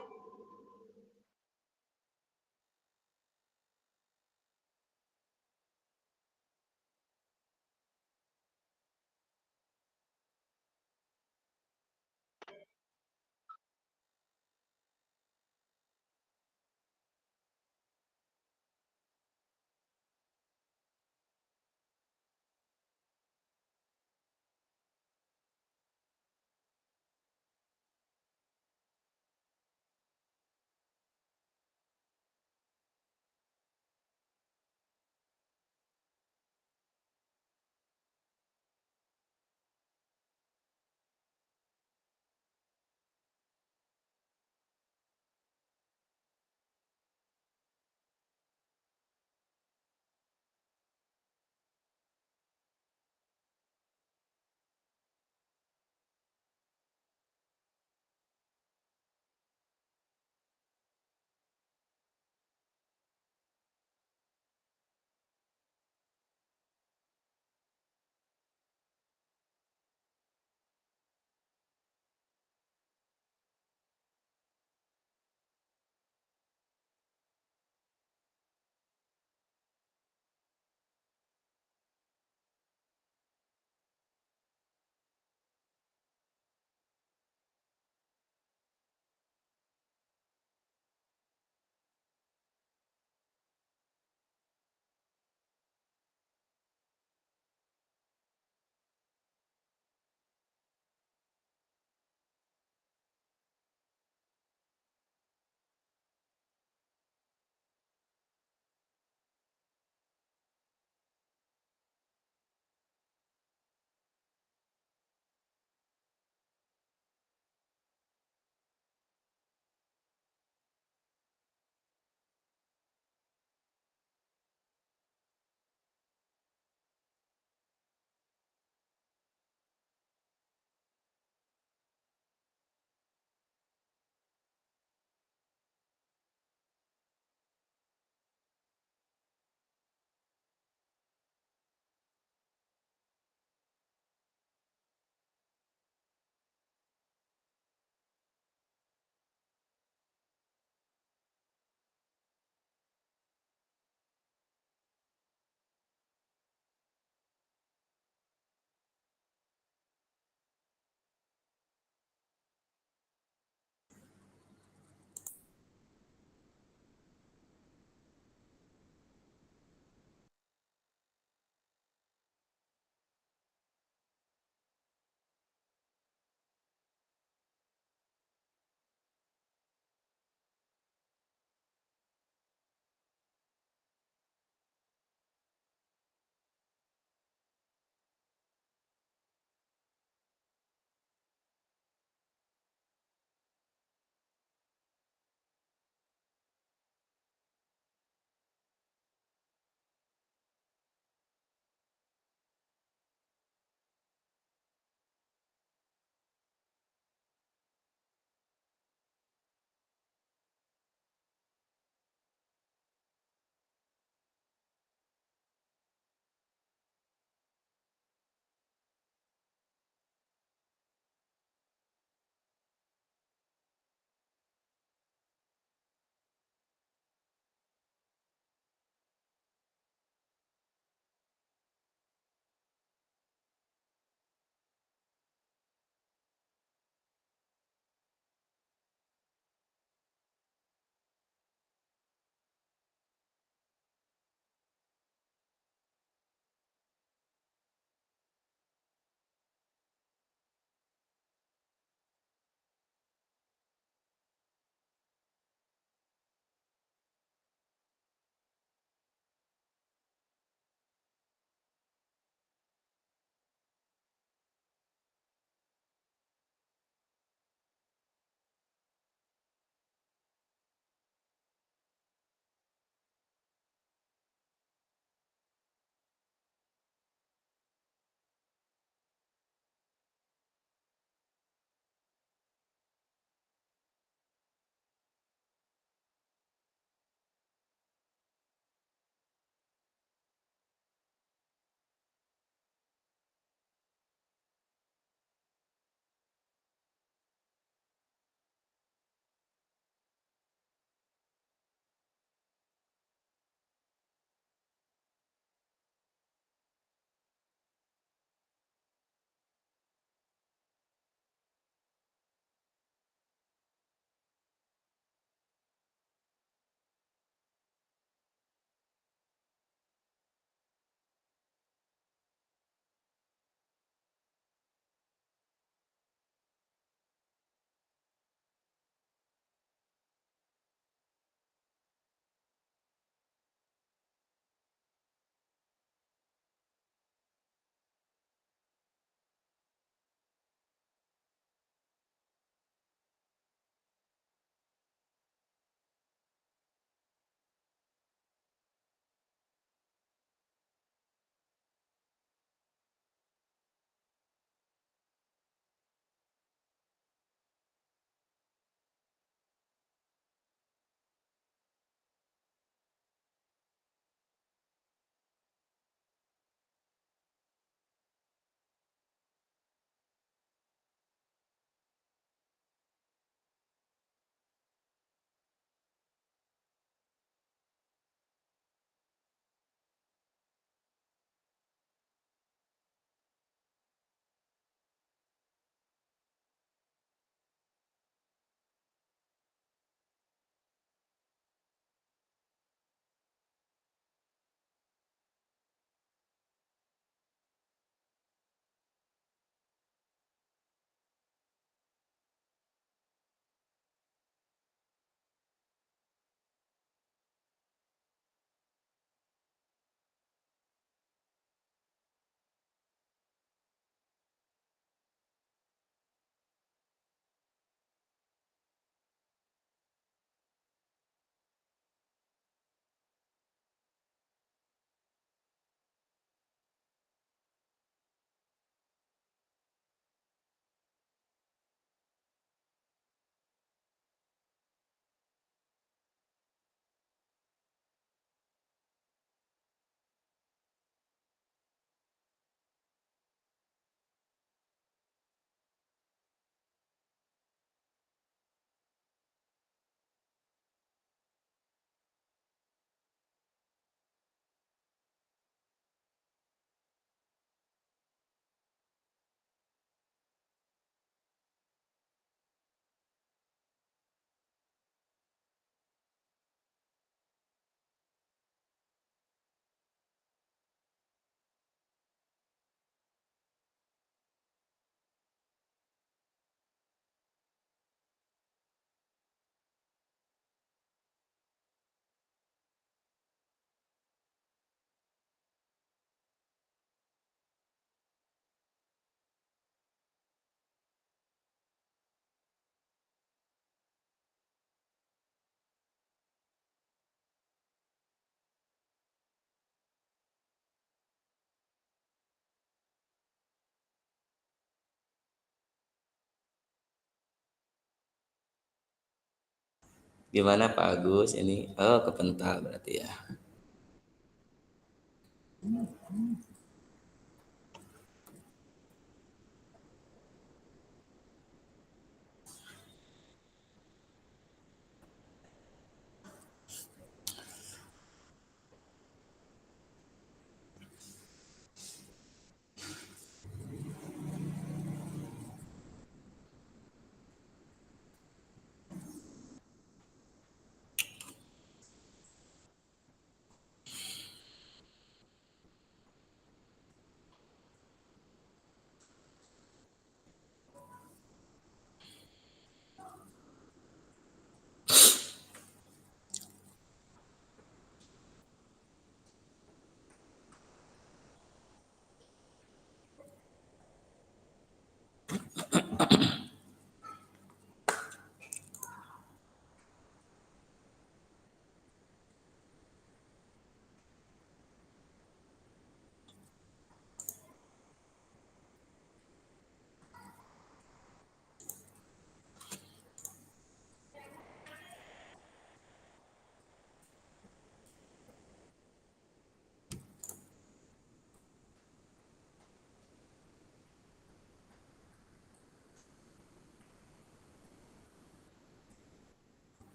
B: Gimana Pak Agus ini? Oh, kepental berarti ya.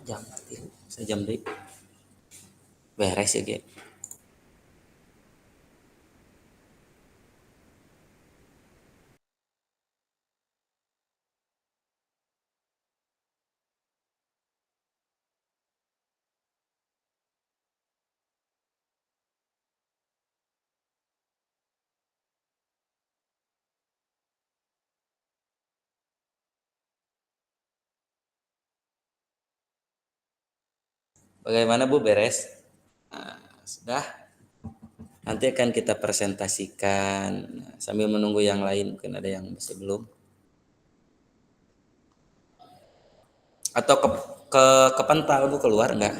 B: Jam, sejam deh. Beres ya, Ge. Bagaimana Bu, beres? Nah, sudah. Nanti akan kita presentasikan. Nah, sambil menunggu yang lain, mungkin ada yang masih belum. Atau ke pental Bu, keluar enggak?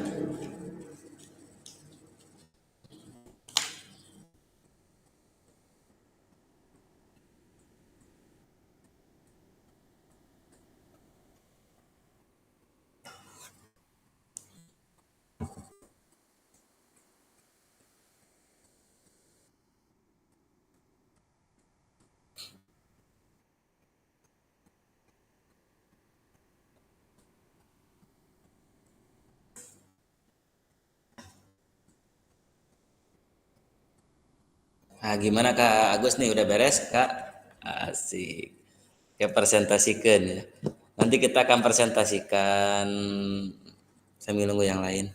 B: Nah, gimana Kak Agus nih, udah beres Kak? Asik. Ya presentasikan ya. Nanti kita akan presentasikan sambil nunggu yang lain.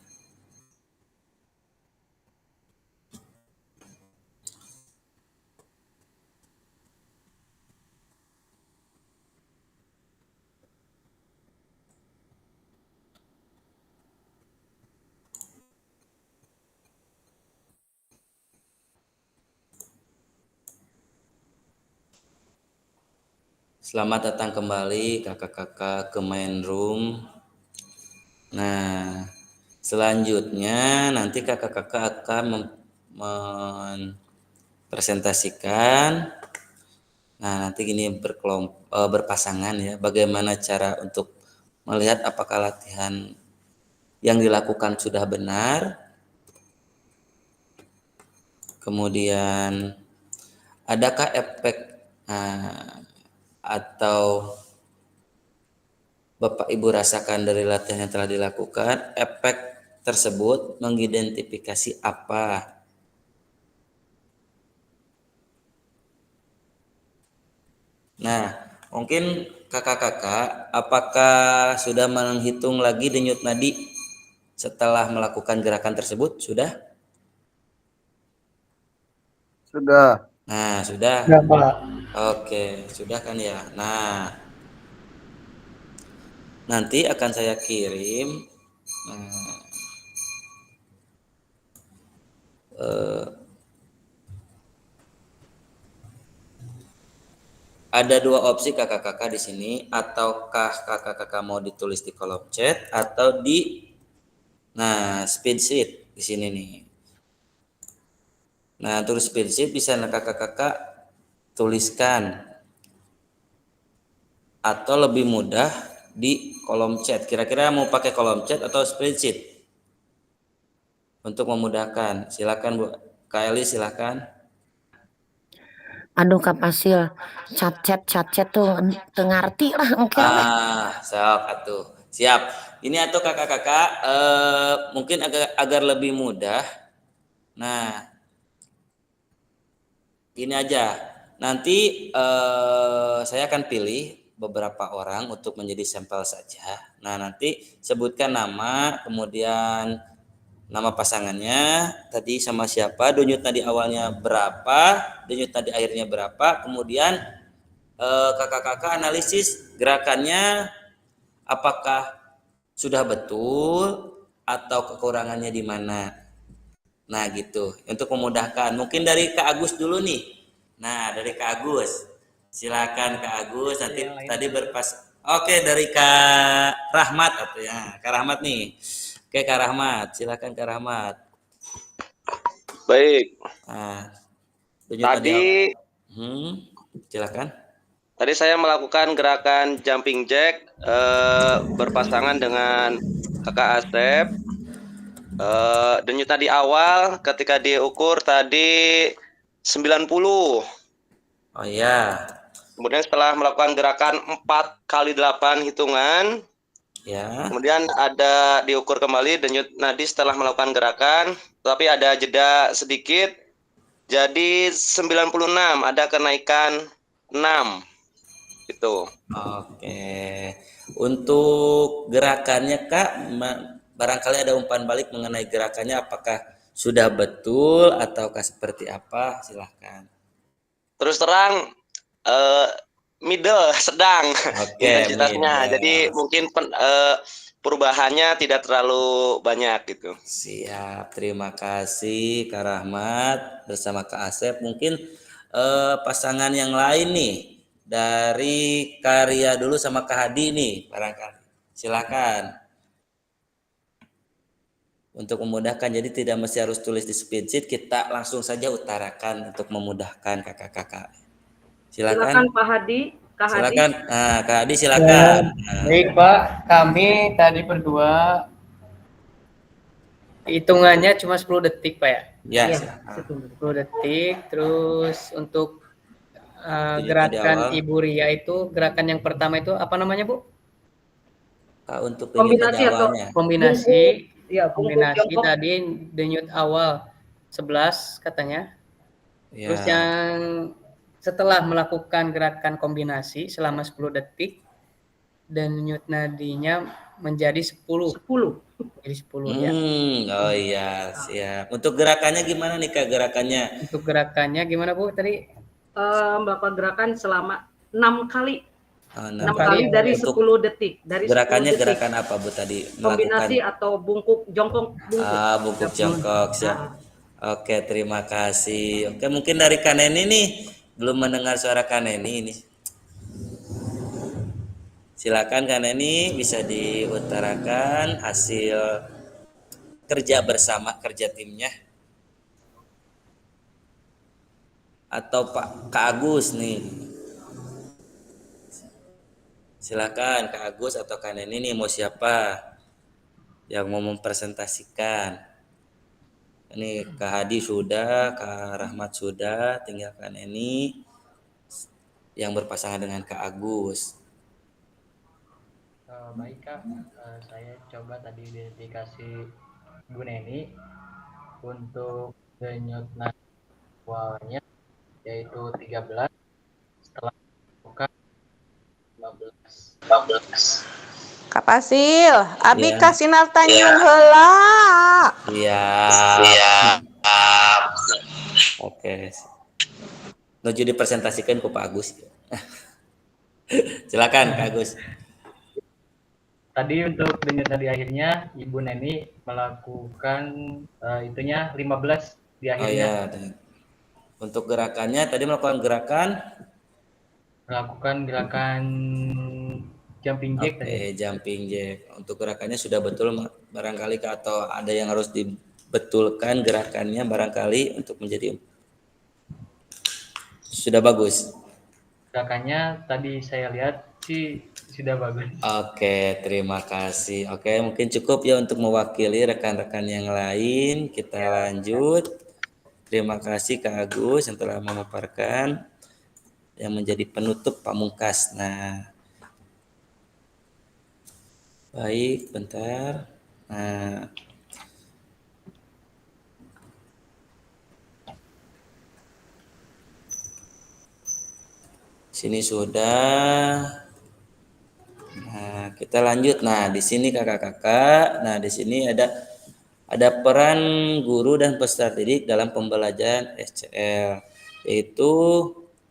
B: Selamat datang kembali kakak-kakak ke main room. Nah, selanjutnya nanti kakak-kakak akan mempresentasikan. Nah, nanti gini berpasangan ya. Bagaimana cara untuk melihat apakah latihan yang dilakukan sudah benar. Kemudian adakah efek atau Ibu rasakan dari latihan yang telah dilakukan, efek tersebut mengidentifikasi apa? Nah, mungkin kakak-kakak, apakah sudah menghitung lagi denyut nadi setelah melakukan gerakan tersebut? Sudah?
C: Sudah.
B: Nah, sudah.
I: Ya, Pak.
B: Oke, sudah kan ya. Nah, nanti akan saya kirim ada dua opsi kakak-kakak di sini, ataukah kakak-kakak mau ditulis di kolom chat atau di speed sheet di sini nih. Nah, terus speed sheet bisa kakak-kakak tuliskan atau lebih mudah di kolom chat. Kira-kira mau pakai kolom chat atau spreadsheet? Untuk memudahkan, silakan Bu Kak Eli, silakan.
J: Aduh Kak Pasil, chat tuh tengarti lah mungkin.
B: Sok atuh. Siap. Ini atau kakak-kakak mungkin agar lebih mudah. Nah, gini aja. Nanti saya akan pilih beberapa orang untuk menjadi sampel saja. Nah, nanti sebutkan nama, kemudian nama pasangannya, tadi sama siapa, denyut nadi awalnya berapa, denyut nadi akhirnya berapa, kemudian kakak-kakak analisis gerakannya apakah sudah betul atau kekurangannya di mana. Nah gitu, untuk memudahkan. Mungkin dari Kak Agus dulu nih. Nah dari Kak Agus, silakan Kak Agus. Nanti tadi Oke, dari Kak Rahmat atau ya, Kak Rahmat nih. Oke Kak Rahmat, silakan Kak Rahmat.
G: Baik.
B: Nah, silakan.
G: Tadi saya melakukan gerakan jumping jack berpasangan dengan Kakak Asep. Denyut nadi awal ketika diukur tadi 90.
B: Oh iya.
G: Kemudian setelah melakukan gerakan 4 kali 8 hitungan,
B: ya.
G: Kemudian ada diukur kembali denyut nadi setelah melakukan gerakan, tapi ada jeda sedikit. Jadi 96, ada kenaikan 6. Gitu.
B: Oke. Untuk gerakannya Kak, barangkali ada umpan balik mengenai gerakannya, apakah sudah betul ataukah seperti apa? Silahkan.
G: Terus terang middle, sedang intensitasnya.
B: Middle.
G: Jadi mungkin perubahannya tidak terlalu banyak gitu.
B: Siap, terima kasih Kak Rahmat bersama Kak Asep. Mungkin pasangan yang lain nih, dari Karya dulu sama Kak Hadi nih, barangkali. Silakan. Untuk memudahkan, jadi tidak mesti harus tulis di spreadsheet, kita langsung saja utarakan untuk memudahkan kakak-kakak. Silakan
F: Pak Hadi.
B: Silakan. Nah, Kak Hadi silakan.
I: Baik Pak, kami tadi berdua hitungannya cuma 10 detik Pak ya?
B: Ya.
I: 10 detik, terus untuk gerakan Ibu Ria itu, gerakan yang pertama itu apa namanya Bu?
B: Untuk
F: kombinasi atau
I: kombinasi.
F: Ya,
I: kombinasi tadi denyut awal 11 katanya.
B: Ya.
I: Terus yang setelah melakukan gerakan kombinasi selama 10 detik, denyut nadinya menjadi 10. Jadi 10 ya.
B: Oh iya, siap. Untuk gerakannya gimana nih Kak, gerakannya?
I: Untuk gerakannya gimana Bu tadi?
F: Melakukan gerakan selama 6 kali.
B: 6
F: kali dari 10 detik. Dari
B: gerakannya
F: 10 detik.
B: gerakan apa Bu tadi?
F: Kombinasi atau bungkuk jongkok bungkuk.
B: Bungkuk jongkok, siap. Oke, terima kasih. Oke, mungkin dari Kak Neni nih, belum mendengar suara Kak Neni ini. Silakan Kak Neni, bisa diutarakan hasil kerja bersama, kerja timnya. Atau Kak Agus nih. Silakan Kak Agus atau Kak Neni nih, mau siapa yang mau mempresentasikan? Ini Kak Hadi sudah, Kak Rahmat sudah, tinggal Kak Neni yang berpasangan dengan Kak Agus.
I: Baik Kak, saya coba tadi dikasih Bu Neni untuk denyut nadi awalnya yaitu 13, setelah buka 15.
E: Kak Fasil, abi
B: Iya.
E: kasih nartanyung heula.
B: Siap. Oke. Nuju dipresentasikan ke Pak Agus. Silakan Kak Agus.
I: Tadi untuk denyut nadi akhirnya Ibu Neni melakukan itunya 15 di
B: Oh
I: akhirnya.
B: ya. Untuk gerakannya tadi melakukan
I: gerakan jumping jack tadi.
B: Jumping jack. Untuk gerakannya sudah betul barangkali Kak, atau ada yang harus dibetulkan gerakannya barangkali untuk menjadi sudah bagus.
I: Gerakannya tadi saya lihat sih sudah bagus.
B: Oke, terima kasih. Oke, mungkin cukup ya untuk mewakili rekan-rekan yang lain. Kita lanjut. Terima kasih Kak Agus yang telah memaparkan yang menjadi penutup pamungkas. Nah, baik, bentar. Nah, sini sudah. Nah, kita lanjut. Nah, di sini kakak-kakak. Nah, di sini ada peran guru dan peserta didik dalam pembelajaran SCL, yaitu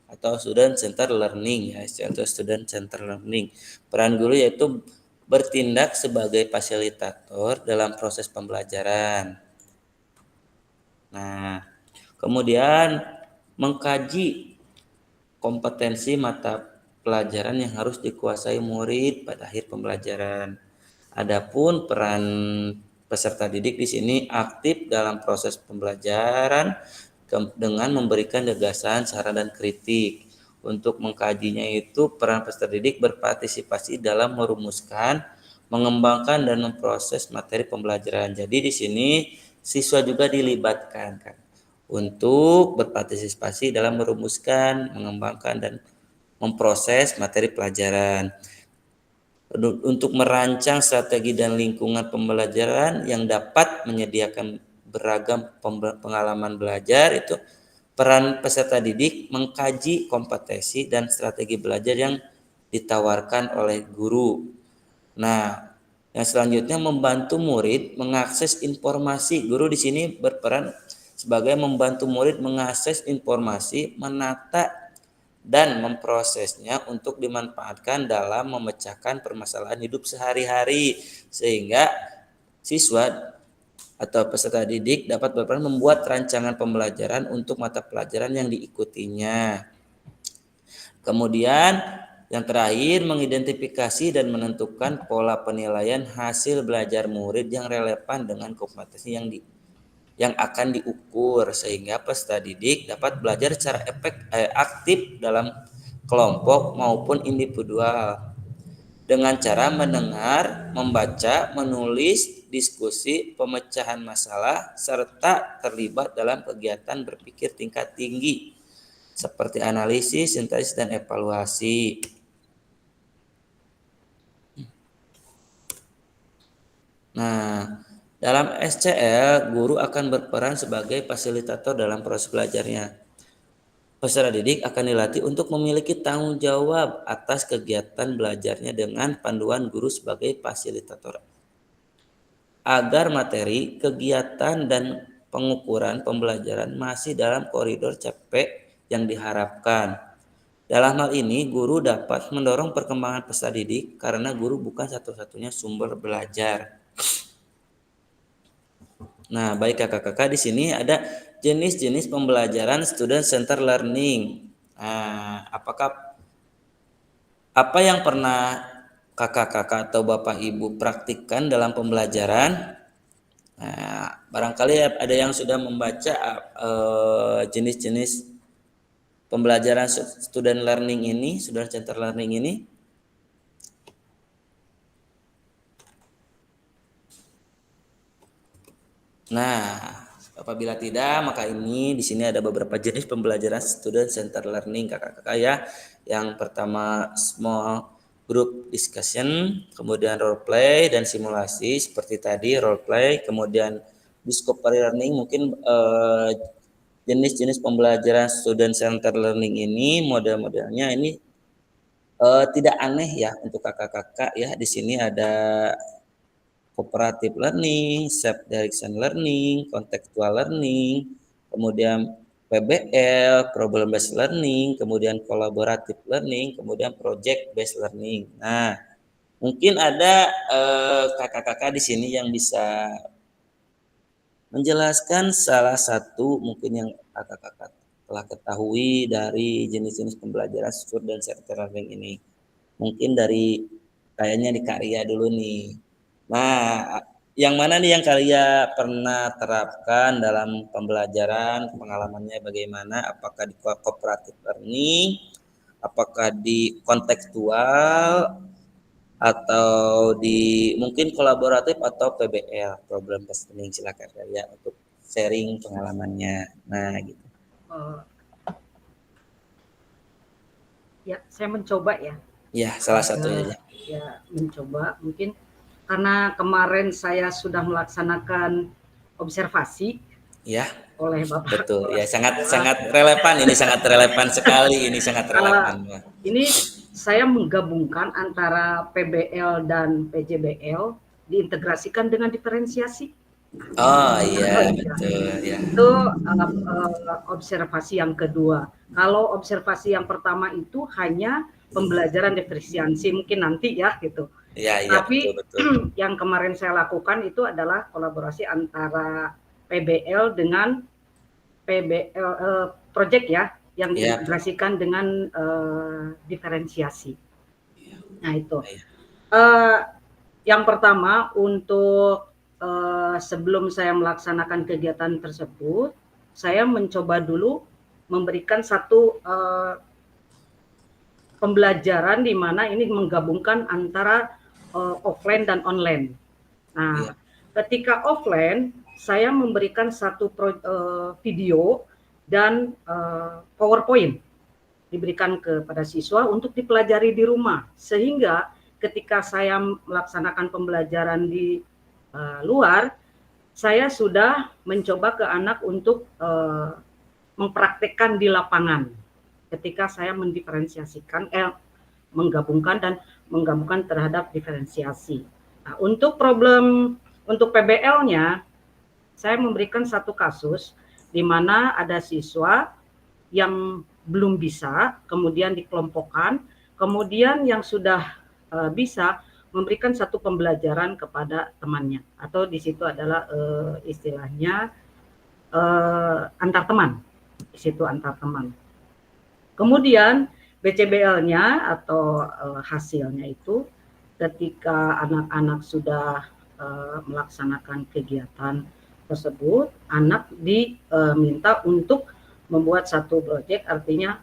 B: atau Student Center Learning ya, SCL atau Student Center Learning. Peran guru yaitu bertindak sebagai fasilitator dalam proses pembelajaran. Nah, kemudian mengkaji kompetensi mata pelajaran yang harus dikuasai murid pada akhir pembelajaran. Adapun peran peserta didik di sini aktif dalam proses pembelajaran dengan memberikan gagasan, saran dan kritik. Untuk mengkajinya itu peran peserta didik berpartisipasi dalam merumuskan, mengembangkan dan memproses materi pembelajaran. Jadi di sini siswa juga dilibatkan kan untuk berpartisipasi dalam merumuskan, mengembangkan dan memproses materi pelajaran, untuk merancang strategi dan lingkungan pembelajaran yang dapat menyediakan beragam pengalaman belajar. Itu peran peserta didik mengkaji kompetensi dan strategi belajar yang ditawarkan oleh guru. Nah, yang selanjutnya membantu murid mengakses informasi. Guru di sini berperan sebagai membantu murid mengakses informasi, menata dan memprosesnya untuk dimanfaatkan dalam memecahkan permasalahan hidup sehari-hari, sehingga siswa atau peserta didik dapat berperan membuat rancangan pembelajaran untuk mata pelajaran yang diikutinya. Kemudian yang terakhir, mengidentifikasi dan menentukan pola penilaian hasil belajar murid yang relevan dengan kompetensi yang akan diukur, sehingga peserta didik dapat belajar secara aktif dalam kelompok maupun individual dengan cara mendengar, membaca, menulis, diskusi, pemecahan masalah, serta terlibat dalam kegiatan berpikir tingkat tinggi seperti analisis, sintesis, dan evaluasi. Nah, dalam SCL, guru akan berperan sebagai fasilitator dalam proses belajarnya. Peserta didik akan dilatih untuk memiliki tanggung jawab atas kegiatan belajarnya dengan panduan guru sebagai fasilitator, agar materi, kegiatan, dan pengukuran pembelajaran masih dalam koridor CP yang diharapkan. Dalam hal ini, guru dapat mendorong perkembangan peserta didik karena guru bukan satu-satunya sumber belajar. Nah, baik kakak-kakak, di sini ada jenis-jenis pembelajaran student center learning. Nah, apa yang pernah kakak-kakak atau bapak ibu praktikkan dalam pembelajaran? Nah, barangkali ada yang sudah membaca jenis-jenis pembelajaran student learning ini, student center learning ini. Nah, apabila tidak, maka ini di sini ada beberapa jenis pembelajaran student center learning kakak-kakak ya. Yang pertama small group discussion, kemudian role play dan simulasi seperti tadi role play, kemudian discovery learning mungkin jenis-jenis pembelajaran student center learning ini model-modelnya ini tidak aneh ya untuk kakak-kakak ya. Di sini ada cooperative learning, self direction learning, contextual learning, kemudian PBL, problem based learning, kemudian collaborative learning, kemudian project based learning. Nah, mungkin ada kakak-kakak di sini yang bisa menjelaskan salah satu mungkin yang kakak-kakak telah ketahui dari jenis-jenis pembelajaran student center learning ini. Mungkin dari kayaknya di Karya dulu nih. Nah, yang mana nih yang kalian pernah terapkan dalam pembelajaran, pengalamannya bagaimana? Apakah di cooperative learning, apakah di kontekstual, atau di mungkin kolaboratif atau PBL, problem based learning. Silakan ya untuk sharing pengalamannya. Nah, gitu.
F: Ya, saya mencoba ya.
B: Ya, salah satunya.
F: Ya, mencoba mungkin karena kemarin saya sudah melaksanakan observasi
B: Ya.
F: oleh Bapak.
B: Betul. Ya, sangat relevan ini, sangat relevan sekali ini, sangat relevan.
F: Ini saya menggabungkan antara PBL dan PJBL diintegrasikan dengan diferensiasi.
B: Oh iya, betul ya.
F: Itu observasi yang kedua. Kalau observasi yang pertama itu hanya pembelajaran diferensiasi mungkin nanti ya gitu.
B: Ya,
F: Tapi
B: betul.
F: yang kemarin saya lakukan itu adalah kolaborasi antara PBL dengan PBL project ya, yang diintegrasikan dengan diferensiasi. Nah itu. Yang pertama untuk sebelum saya melaksanakan kegiatan tersebut, saya mencoba dulu memberikan satu pembelajaran di mana ini menggabungkan antara offline dan online. Nah, ketika offline, saya memberikan satu video dan PowerPoint diberikan kepada siswa untuk dipelajari di rumah, sehingga ketika saya melaksanakan pembelajaran di luar, saya sudah mencoba ke anak untuk mempraktekkan di lapangan ketika saya mendiferensiasikan, menggabungkan terhadap diferensiasi. Nah, untuk PBL-nya, saya memberikan satu kasus di mana ada siswa yang belum bisa, kemudian dikelompokkan, kemudian yang sudah bisa memberikan satu pembelajaran kepada temannya, atau di situ adalah istilahnya antar teman, di situ antar teman. Kemudian BCBL-nya atau hasilnya itu ketika anak-anak sudah melaksanakan kegiatan tersebut, anak diminta untuk membuat satu proyek, artinya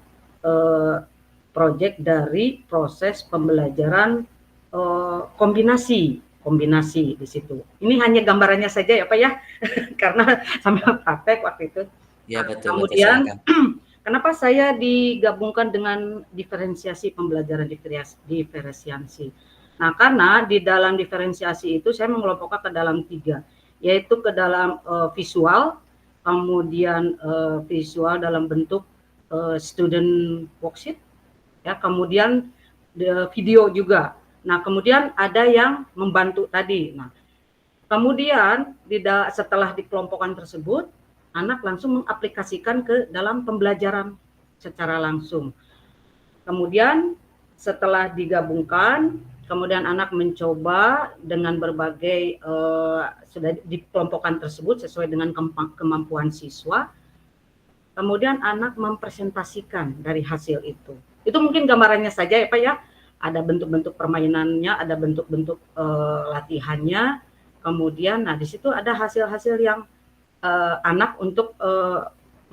F: proyek dari proses pembelajaran kombinasi di situ. Ini hanya gambarannya saja ya Pak ya, karena sambil praktek waktu itu.
B: Ya betul.
F: Kemudian
B: betul,
F: kenapa saya digabungkan dengan diferensiasi pembelajaran diferensiasi? Nah, karena di dalam diferensiasi itu saya mengelompokkan ke dalam 3, yaitu ke dalam visual, kemudian visual dalam bentuk student worksheet, ya, kemudian video juga. Nah, kemudian ada yang membantu tadi. Nah, kemudian setelah dikelompokkan tersebut, anak langsung mengaplikasikan ke dalam pembelajaran secara langsung. Kemudian setelah digabungkan, kemudian anak mencoba dengan berbagai sudah dikelompokkan tersebut sesuai dengan kemampuan siswa. Kemudian anak mempresentasikan dari hasil itu. Itu mungkin gambarannya saja ya Pak ya. Ada bentuk-bentuk permainannya, ada bentuk-bentuk latihannya. Kemudian, nah di situ ada hasil-hasil yang anak untuk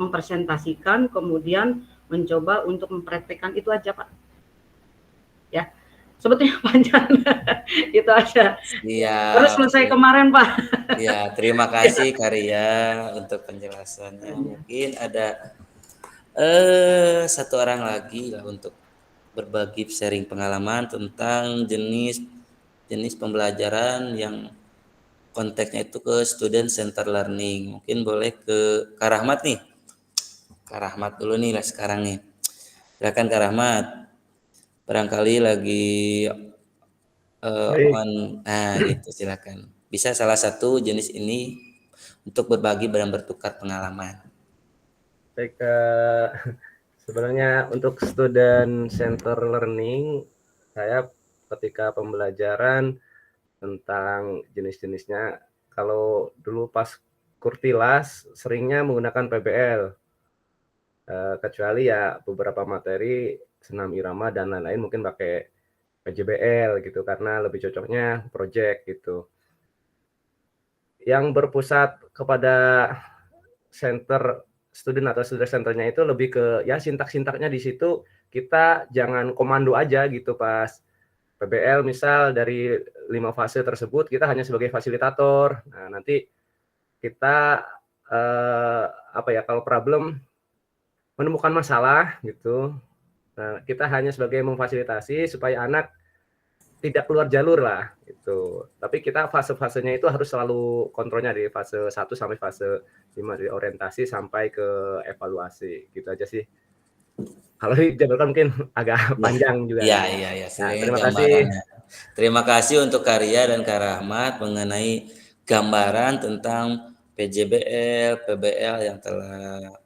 F: mempresentasikan, kemudian mencoba untuk mempraktekkan, itu aja Pak. Ya, sebetulnya panjang. Itu aja.
B: Iya.
F: Terus selesai kemarin Pak.
B: Ya, terima kasih Karya untuk penjelasannya. Mungkin ada satu orang lagi lah untuk berbagi sharing pengalaman tentang jenis pembelajaran yang konteksnya itu ke student center learning. Mungkin boleh ke Kak Rahmat nih. Kak Rahmat dulu nih lah sekarang nih. Silakan Kak Rahmat. Barangkali lagi
K: Baik,
B: nah gitu silakan. Bisa salah satu jenis ini untuk berbagi dan bertukar pengalaman.
K: baik. Sebenarnya untuk student center learning, saya ketika pembelajaran tentang jenis-jenisnya, kalau dulu pas Kurtilas seringnya menggunakan PBL, kecuali ya beberapa materi senam irama dan lain-lain mungkin pakai PJBL gitu karena lebih cocoknya project gitu. Yang berpusat kepada center student atau student centernya itu lebih ke ya sintak-sintaknya di situ kita jangan komando aja gitu pas PBL misal dari 5 fase tersebut kita hanya sebagai fasilitator. Nah, nanti kita apa ya kalau problem menemukan masalah gitu. Nah, kita hanya sebagai memfasilitasi supaya anak tidak keluar jalur lah gitu. Tapi kita fase-fasenya itu harus selalu kontrolnya dari fase 1 sampai fase 5 dari orientasi sampai ke evaluasi. Gitu aja sih. Kalau dijabarkan mungkin agak panjang juga.
B: Iya.
K: Nah,
B: Sebenarnya
K: terima kasih.
B: gambarannya. Terima kasih untuk Karya dan Kak Rahmat mengenai gambaran tentang PJBL, PBL yang telah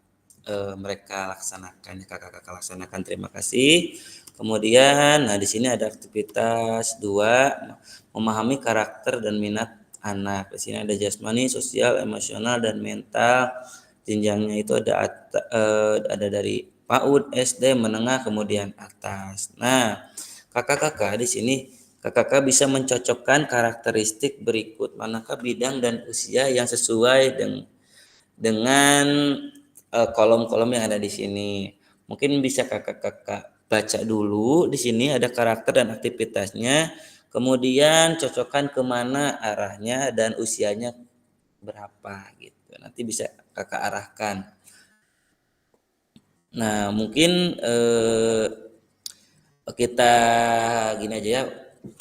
B: mereka laksanakan, kakak-kakak laksanakan. Terima kasih. Kemudian, nah di sini ada aktivitas 2, memahami karakter dan minat anak. Di sini ada jasmani, sosial, emosional, dan mental. Jenjangnya itu ada dari PAUD, SD, menengah, kemudian atas. Nah, kakak-kakak di sini kakak-kakak bisa mencocokkan karakteristik berikut. Manakah bidang dan usia yang sesuai dengan kolom-kolom yang ada di sini. Mungkin bisa kakak-kakak baca dulu. Di sini ada karakter dan aktivitasnya. Kemudian cocokkan kemana arahnya dan usianya berapa gitu. Nanti bisa kakak arahkan. Nah, mungkin kita gini aja ya.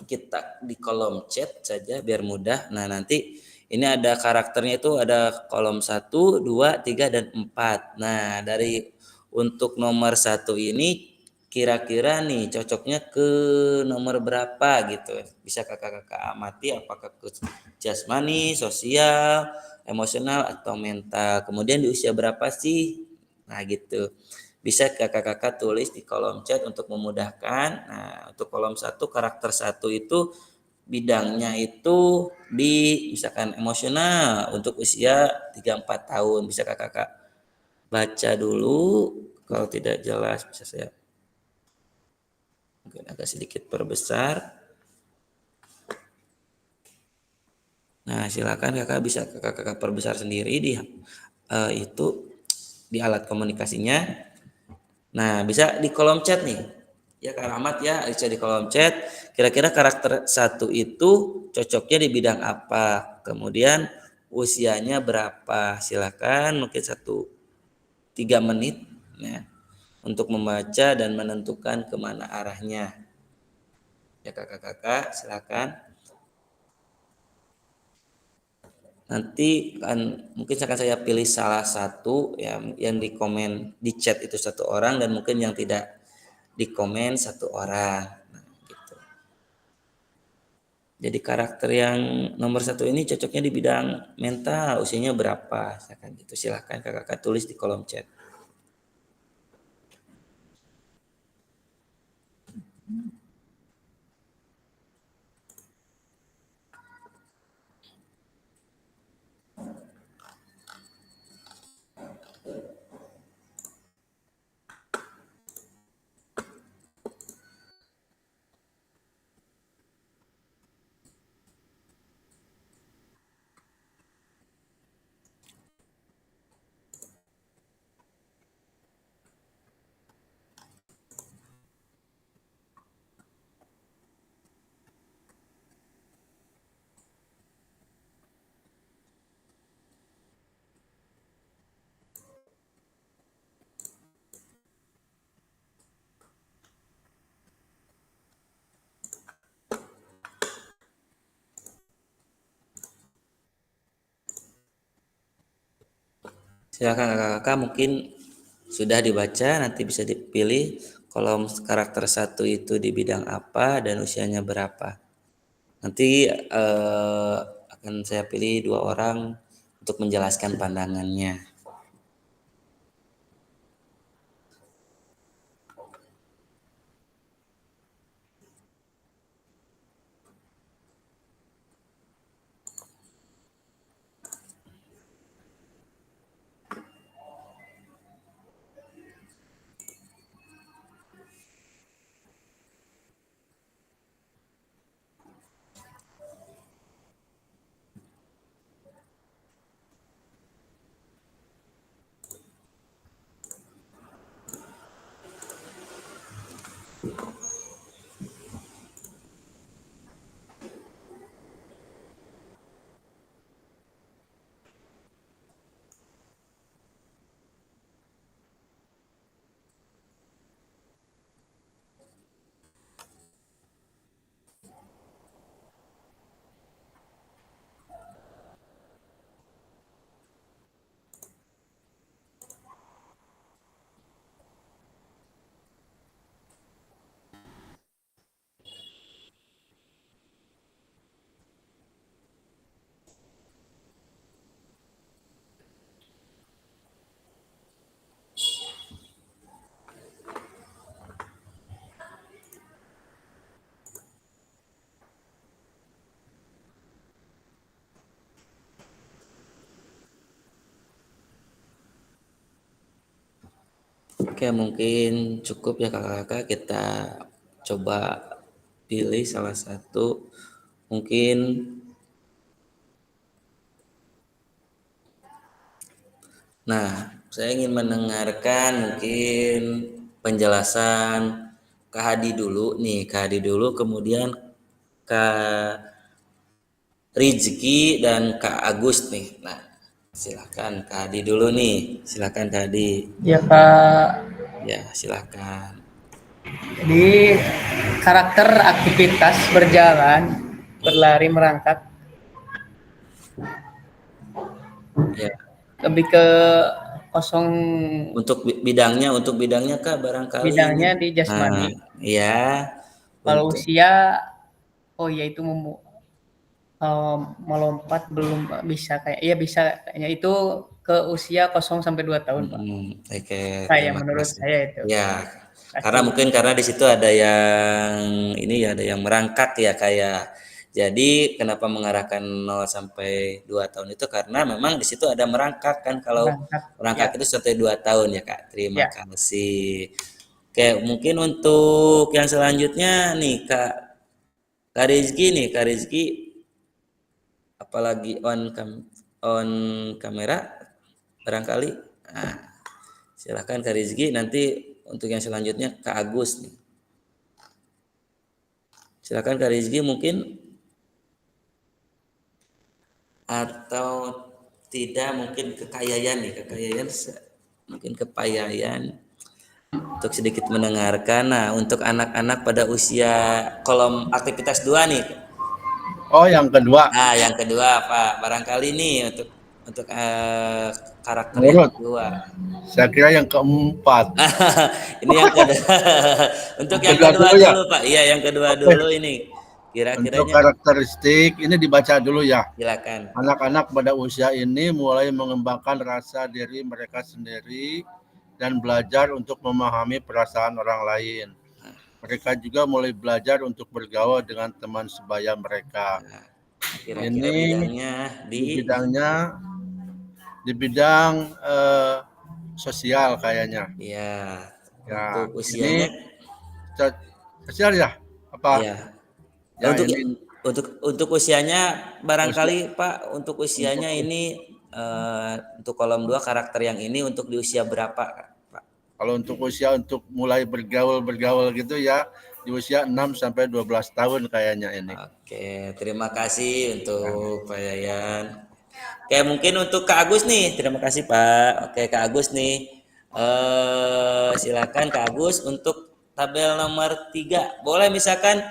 B: Kita di kolom chat saja biar mudah. Nah, nanti ini ada karakternya itu ada kolom 1, 2, 3, dan 4. Nah, untuk nomor 1 ini kira-kira nih cocoknya ke nomor berapa gitu. Bisa kakak-kakak amati apakah ke jasmani, sosial, emosional, atau mental. Kemudian di usia berapa sih? Nah gitu. Bisa kakak-kakak tulis di kolom chat untuk memudahkan. Nah, untuk kolom 1 karakter 1 itu bidangnya itu di misalkan emosional untuk usia 3-4 tahun. Bisa kakak-kakak baca dulu. Kalau tidak jelas bisa saya mungkin agak sedikit perbesar. Nah, silakan kakak bisa kakak perbesar sendiri itu di alat komunikasinya. Nah, bisa di kolom chat nih. Ya Kak Rahmat ya, bisa di kolom chat. Kira-kira karakter 1 itu cocoknya di bidang apa? Kemudian usianya berapa? Silakan mungkin 3 menit ya, untuk membaca dan menentukan kemana arahnya. Ya kakak-kakak silakan. Nanti mungkin akan saya pilih salah satu yang di komen di chat itu 1 orang dan mungkin yang tidak di komen 1 orang. Nah, gitu. Jadi karakter yang nomor 1 ini cocoknya di bidang mental, usianya berapa? Misalkan gitu. Silahkan kakak-kakak tulis di kolom chat. Silakan kakak-kakak, mungkin sudah dibaca, nanti bisa dipilih kolom karakter 1 itu di bidang apa dan usianya berapa. Nanti akan saya pilih 2 orang untuk menjelaskan pandangannya. Oke, mungkin cukup ya kakak-kakak, kita coba pilih salah satu. Mungkin nah, saya ingin mendengarkan mungkin penjelasan Kak Hadi dulu nih, Kak Hadi dulu, kemudian Kak Rizky dan Kak Agus nih. Nah, silakan Kak Hadi dulu nih, silakan Kak Hadi.
I: Ya Kak,
B: Ya, silakan.
I: jadi karakter aktivitas berjalan, berlari, merangkak,
B: Ya,
I: lebih ke kosong,
B: untuk bidangnya Kak barangkali
I: bidangnya
B: ini.
I: di jasmani.
B: Ya,
I: Kalau
B: untuk
I: usia, oh ya itu melompat belum bisa kayak, ya bisa kayaknya itu ke usia 0 sampai 2 tahun Pak.
B: oke,
I: Saya
B: terima
I: menurut
B: kasih.
I: saya itu.
B: Ya, karena
I: Kasih.
B: mungkin karena di situ ada yang ini ya, ada yang merangkak ya kayak. Jadi kenapa mengarahkan 0 sampai 2 tahun itu karena memang di situ ada merangkak kan, kalau merangkak
I: ya.
B: itu sampai 2 tahun ya Kak. Terima
I: Ya.
B: kasih. Oke, mungkin untuk yang selanjutnya nih Kak Rizky nih, Kak Rizky apalagi on kamera barangkali. Nah, silakan Kak Rizky, nanti untuk yang selanjutnya Kak Agus nih. Silakan Kak Rizky mungkin, atau tidak mungkin kekayaan nih, mungkin kepayayan untuk sedikit mendengarkan. Nah, untuk anak-anak pada usia kolom aktivitas 2 nih.
D: Oh, yang kedua.
B: Nah, yang kedua Pak, barangkali nih untuk karakter yang
D: Menurut
B: kedua.
D: saya kira yang keempat.
B: Ini yang kedua. Untuk yang kedua dulu Pak. Iya, yang kedua dulu ini. Kira-kiranya
D: Untuk karakteristik ini dibaca dulu ya.
B: silakan.
D: Anak-anak pada usia ini mulai mengembangkan rasa diri mereka sendiri dan belajar untuk memahami perasaan orang lain. Mereka juga mulai belajar untuk bergaul dengan teman sebaya mereka.
B: Kira-kira
D: ini di bidang sosial kayaknya.
B: Iya.
D: Ya,
B: untuk usianya
D: sosial ya? Apa?
B: Iya.
D: Ya,
B: untuk usianya barangkali Pak, untuk usianya ini untuk kolom 2 karakter yang ini untuk di usia berapa Pak?
D: Kalau untuk usia untuk mulai bergaul gitu ya di usia 6 sampai 12 tahun kayaknya ini.
B: Oke, terima kasih untuk Pak Yayan. Oke, mungkin untuk Kak Agus nih. Terima kasih Pak. Oke, Kak Agus nih. Silakan Kak Agus untuk tabel nomor 3. Boleh misalkan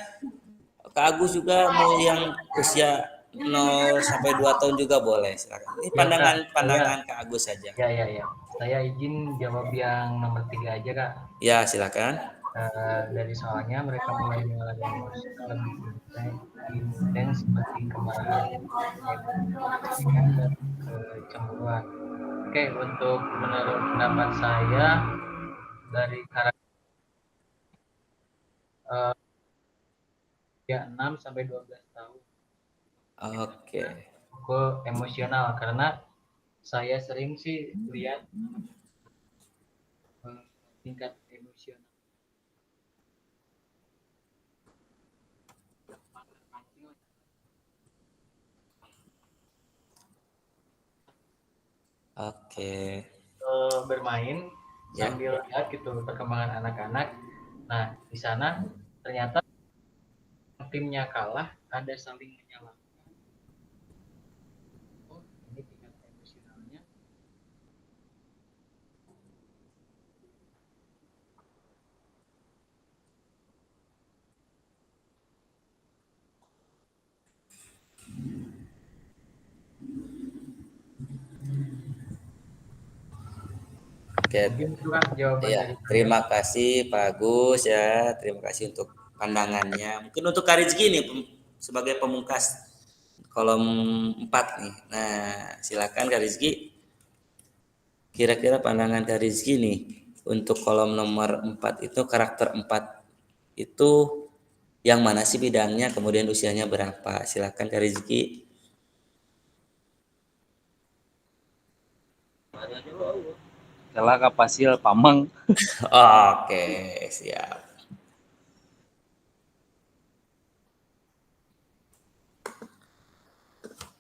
B: Kak Agus juga mau yang usia 0 sampai 2 tahun juga boleh, silakan. Ini
L: Ya, Kak,
B: pandangan Kak Agus saja.
L: ya. Saya izin jawab yang nomor 3 aja, Kak.
B: Ya, silakan.
L: Dari soalnya mereka mulai mengalami emosi lebih intens seperti kemarahan, dan kecemburuan. Oke, untuk menurut pendapat saya dari karakter 6 sampai 12 tahun.
B: Oke.
L: Ke emosional karena saya sering sih lihat tingkat emosional.
B: Oke.
L: Bermain
B: Ya.
L: sambil lihat gitu perkembangan anak-anak. Nah, di sana ternyata timnya kalah, ada saling menyalahkan. Oh, ini tingkat emosionalnya.
B: Oke.
L: Itu kan jawaban
B: Ya,
L: dari
B: terima kasih Pak Agus ya. Terima kasih untuk pandangannya. Mungkin untuk Kak Rizky nih sebagai pemungkas kolom 4 nih. Nah, silakan Kak Rizky. Kira-kira pandangan Kak Rizky nih untuk kolom nomor 4 itu karakter 4 itu yang mana sih bidangnya, kemudian usianya berapa? Silakan Kak Rizky.
A: Kala kapasil pameng.
B: Oke, siap.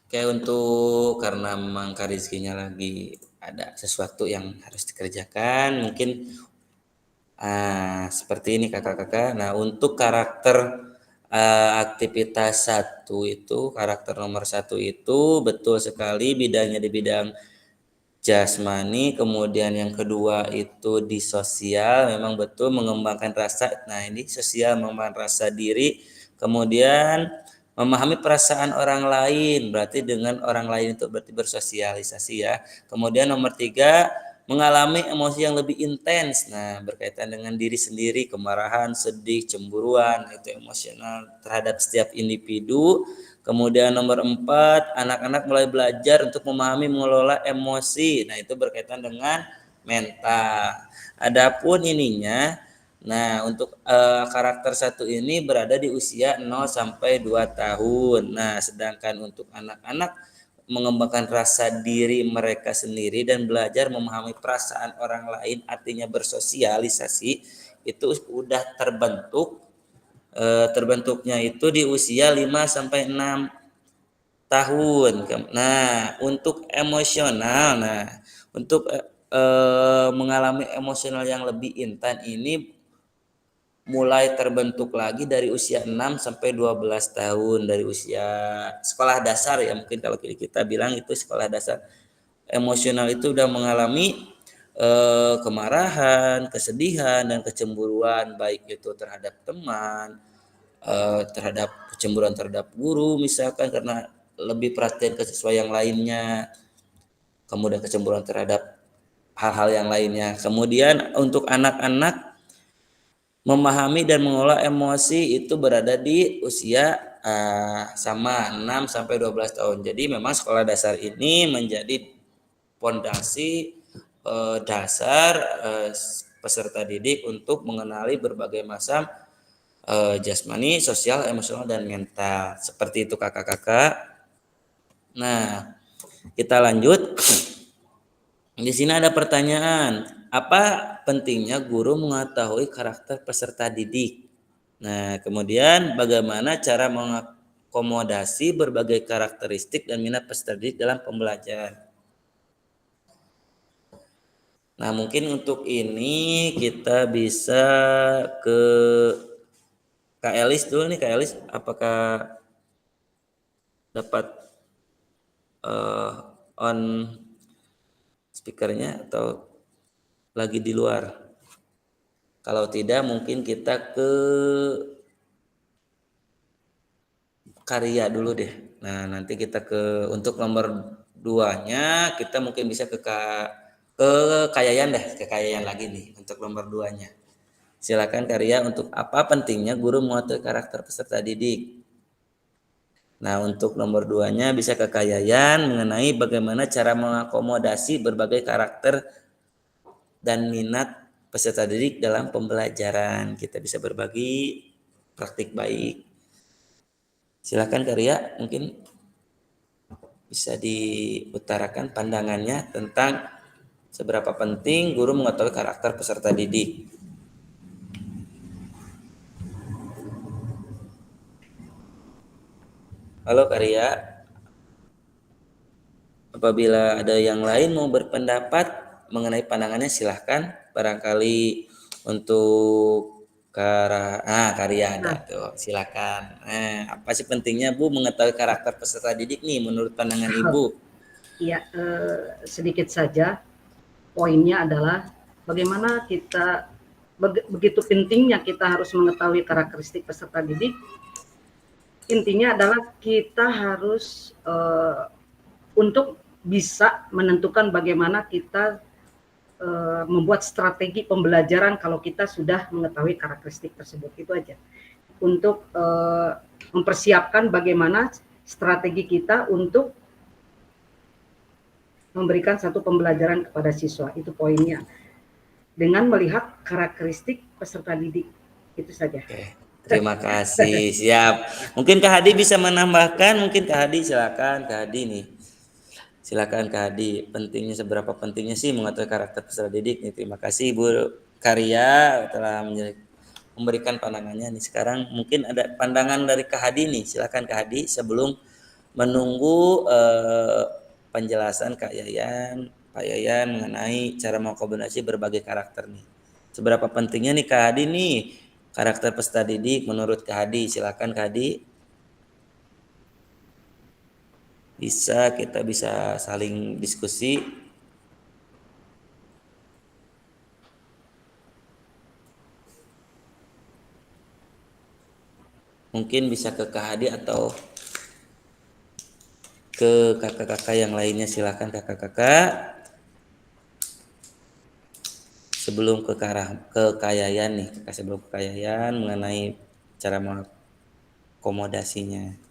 B: Oke, untuk karena memang Kak Rizky-nya lagi ada sesuatu yang harus dikerjakan, mungkin seperti ini kakak-kakak. Nah, untuk karakter aktivitas 1 itu, karakter nomor 1 itu betul sekali bidangnya di bidang jasmani, kemudian yang kedua itu di sosial, memang betul mengembangkan rasa. Nah, ini sosial mengembangkan rasa diri, kemudian memahami perasaan orang lain, berarti dengan orang lain itu berarti bersosialisasi ya. Kemudian nomor 3 mengalami emosi yang lebih intens. Nah, berkaitan dengan diri sendiri, kemarahan, sedih, cemburuan, itu emosional terhadap setiap individu. Kemudian nomor 4, anak-anak mulai belajar untuk memahami mengelola emosi. Nah, itu berkaitan dengan mental. Adapun ininya, nah untuk karakter 1 ini berada di usia 0 sampai 2 tahun. Nah, sedangkan untuk anak-anak mengembangkan rasa diri mereka sendiri dan belajar memahami perasaan orang lain, artinya bersosialisasi, itu udah terbentuknya itu di usia 5 sampai 6 tahun. Nah, untuk emosional, untuk mengalami emosional yang lebih intens ini mulai terbentuk lagi dari usia 6 sampai 12 tahun, dari usia sekolah dasar ya, mungkin kalau kita bilang itu sekolah dasar. Emosional itu udah mengalami kemarahan, kesedihan, dan kecemburuan, baik itu terhadap teman, terhadap kecemburuan terhadap guru misalkan karena lebih perhatian ke siswa yang lainnya, kemudian kecemburuan terhadap hal-hal yang lainnya. Kemudian untuk anak-anak memahami dan mengelola emosi itu berada di usia sama 6 sampai 12 tahun. Jadi memang sekolah dasar ini menjadi fondasi dasar peserta didik untuk mengenali berbagai macam jasmani, sosial, emosional, dan mental. Seperti itu kakak-kakak. Nah, kita lanjut. Di sini ada pertanyaan, apa pentingnya guru mengetahui karakter peserta didik? Nah, kemudian bagaimana cara mengakomodasi berbagai karakteristik dan minat peserta didik dalam pembelajaran? Nah, mungkin untuk ini kita bisa ke Kak Elis dulu nih. Kak Elis, apakah dapat on speakernya atau lagi di luar? Kalau tidak, mungkin kita ke Karya dulu deh. Nah, nanti kita untuk nomor 2-nya kita mungkin bisa ke Kayayan deh, ke Kayayan lagi nih untuk nomor 2-nya. Silakan Karya, untuk apa pentingnya guru mengatur karakter peserta didik. Nah, untuk nomor 2-nya bisa ke Kayayan mengenai bagaimana cara mengakomodasi berbagai karakter dan minat peserta didik dalam pembelajaran. Kita bisa berbagi praktik baik. Silakan Karya, mungkin bisa diutarakan pandangannya tentang seberapa penting guru mengetahui karakter peserta didik. Halo Karya, apabila ada yang lain mau berpendapat mengenai pandangannya silahkan. Barangkali untuk Karya ada tuh, silakan. Apa sih pentingnya Bu mengetahui karakter peserta didik nih menurut pandangan Ibu?
F: Iya, sedikit saja. Poinnya adalah bagaimana kita begitu pentingnya kita harus mengetahui karakteristik peserta didik. Intinya adalah kita harus untuk bisa menentukan bagaimana kita membuat strategi pembelajaran kalau kita sudah mengetahui karakteristik tersebut. Itu aja. Untuk mempersiapkan bagaimana strategi kita untuk memberikan satu pembelajaran kepada siswa. Itu poinnya. Dengan melihat karakteristik peserta didik. Itu saja.
B: Oke, terima kasih. Siap. Mungkin Kak Hadi bisa menambahkan. Mungkin Kak Hadi, silakan Kak Hadi nih. Silakan Kak Hadi, seberapa pentingnya sih mengetahui karakter peserta didik nih. Terima kasih Bu Karya telah memberikan pandangannya nih. Sekarang mungkin ada pandangan dari Kak Hadi nih. Silakan Kak Hadi sebelum menunggu penjelasan Pak Yayan mengenai cara mengakomodasi berbagai karakter nih. Seberapa pentingnya nih Kak Hadi nih karakter peserta didik menurut Kak Hadi? Silakan Kak Hadi. Kita bisa saling diskusi. Mungkin bisa ke Kak Hadi atau ke kakak-kakak yang lainnya. Silakan kakak-kakak. Sebelum ke Kayayan nih, sebelum ke Kayayan mengenai cara mengakomodasinya.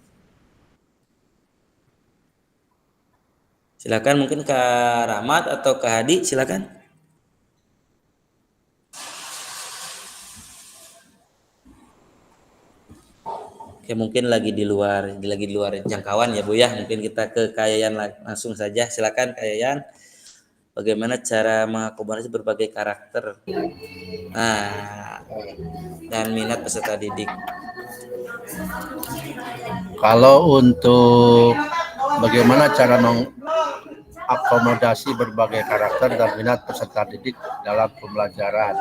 B: Silakan mungkin Kak Rahmat atau Kak Hadi, silakan. Oke, mungkin lagi di luar jangkauan ya Bu ya. Mungkin kita ke Kayayan langsung saja. Silakan Kayayan. Bagaimana cara mengakomodasi berbagai karakter dan minat peserta didik.
D: Kalau untuk bagaimana cara mengakomodasi berbagai karakter dan minat peserta didik dalam pembelajaran.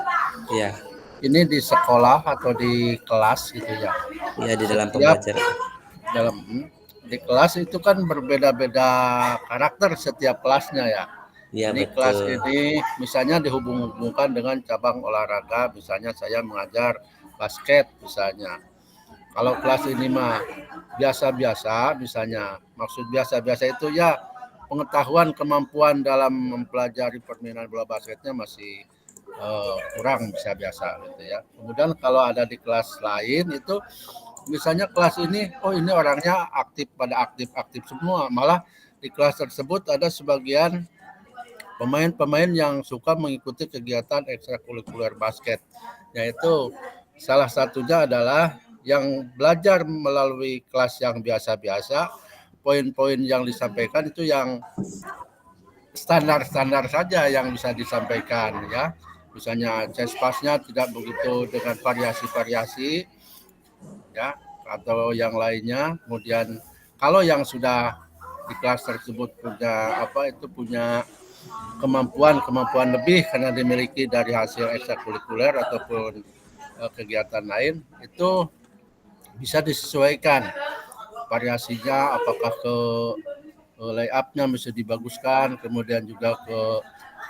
B: Iya.
D: Ini di sekolah atau di kelas gitu ya?
B: Iya, di dalam pembelajaran.
D: Di kelas itu kan berbeda-beda karakter setiap kelasnya ya.
B: Iya,
D: ini
B: betul.
D: Kelas ini misalnya dihubung-hubungkan dengan cabang olahraga, misalnya saya mengajar basket misalnya. Kalau kelas ini mah biasa-biasa, misalnya maksud biasa-biasa itu ya pengetahuan kemampuan dalam mempelajari permainan bola basketnya masih kurang biasa gitu ya. Kemudian kalau ada di kelas lain itu misalnya kelas ini, ini orangnya aktif semua, malah di kelas tersebut ada sebagian pemain-pemain yang suka mengikuti kegiatan ekstrakurikuler basket, yaitu salah satunya adalah yang belajar melalui kelas yang biasa-biasa, poin-poin yang disampaikan itu yang standar-standar saja yang bisa disampaikan ya. Misalnya chest pass-nya tidak begitu dengan variasi-variasi ya atau yang lainnya. Kemudian kalau yang sudah di kelas tersebut punya kemampuan lebih karena dimiliki dari hasil ekstrakurikuler ataupun kegiatan lain, itu bisa disesuaikan variasinya, apakah ke layupnya mesti dibaguskan, kemudian juga ke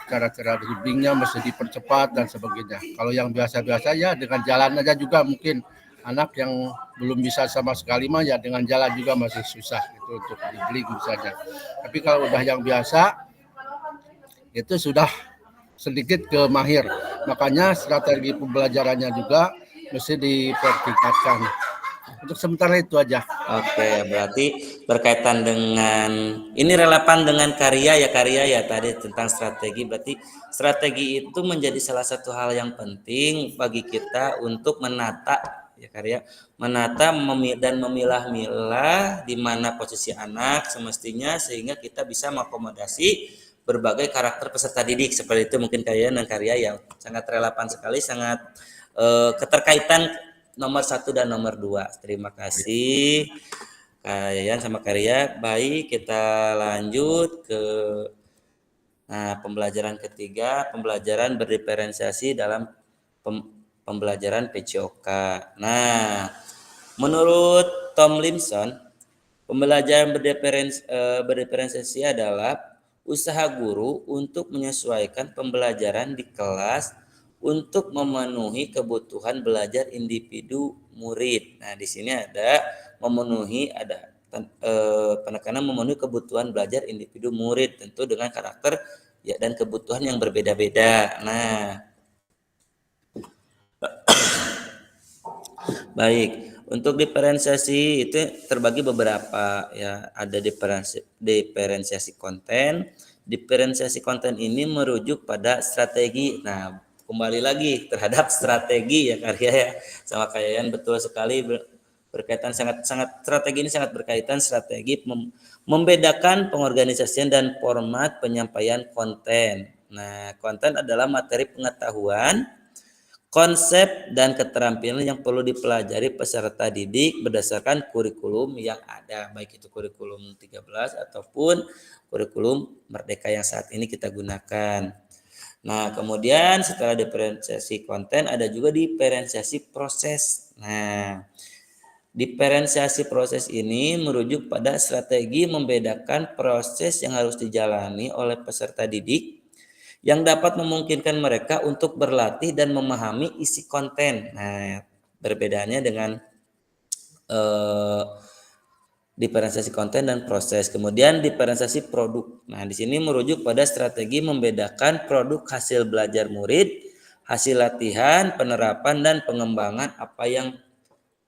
D: cara-cara dribblingnya mesti dipercepat dan sebagainya. Kalau yang biasa-biasa ya dengan jalan aja juga mungkin anak yang belum bisa sama sekali mah ya dengan jalan juga masih susah itu untuk dibeli saja. Tapi kalau udah yang biasa itu sudah sedikit ke mahir. Makanya strategi pembelajarannya juga mesti dipertingkatkan. Untuk sementara itu aja.
B: Oke, berarti berkaitan dengan ini relevan dengan karya ya tadi tentang strategi. Berarti strategi itu menjadi salah satu hal yang penting bagi kita untuk menata ya karya, menata dan memilah-milah di mana posisi anak semestinya sehingga kita bisa mengakomodasi berbagai karakter peserta didik seperti itu. Mungkin kalian dan karya ya sangat relevan sekali, sangat keterkaitan nomor 1 dan nomor 2. Terima kasih kalian sama karya. Baik, kita lanjut ke pembelajaran ketiga, pembelajaran berdiferensiasi dalam pembelajaran PJOK. Nah, menurut Tom Limson, pembelajaran berdiferensiasi adalah usaha guru untuk menyesuaikan pembelajaran di kelas untuk memenuhi kebutuhan belajar individu murid. Nah, di sini ada memenuhi, ada penekanan memenuhi kebutuhan belajar individu murid, tentu dengan karakter ya dan kebutuhan yang berbeda-beda. Nah, baik. Untuk diferensiasi itu terbagi beberapa ya, ada diferensiasi konten. Diferensiasi konten ini merujuk pada strategi. Nah, kembali lagi terhadap strategi ya karya ya sama kalian betul sekali berkaitan sangat strategi ini sangat berkaitan strategi membedakan pengorganisasian dan format penyampaian konten. Nah, konten adalah materi pengetahuan, konsep dan keterampilan yang perlu dipelajari peserta didik berdasarkan kurikulum yang ada, baik itu kurikulum 13 ataupun kurikulum Merdeka yang saat ini kita gunakan. Nah, kemudian setelah diferensiasi konten ada juga diferensiasi proses. Nah, diferensiasi proses ini merujuk pada strategi membedakan proses yang harus dijalani oleh peserta didik yang dapat memungkinkan mereka untuk berlatih dan memahami isi konten. Nah, perbedaannya dengan diferensiasi konten dan proses. Kemudian diferensiasi produk. Nah, di sini merujuk pada strategi membedakan produk hasil belajar murid, hasil latihan, penerapan dan pengembangan apa yang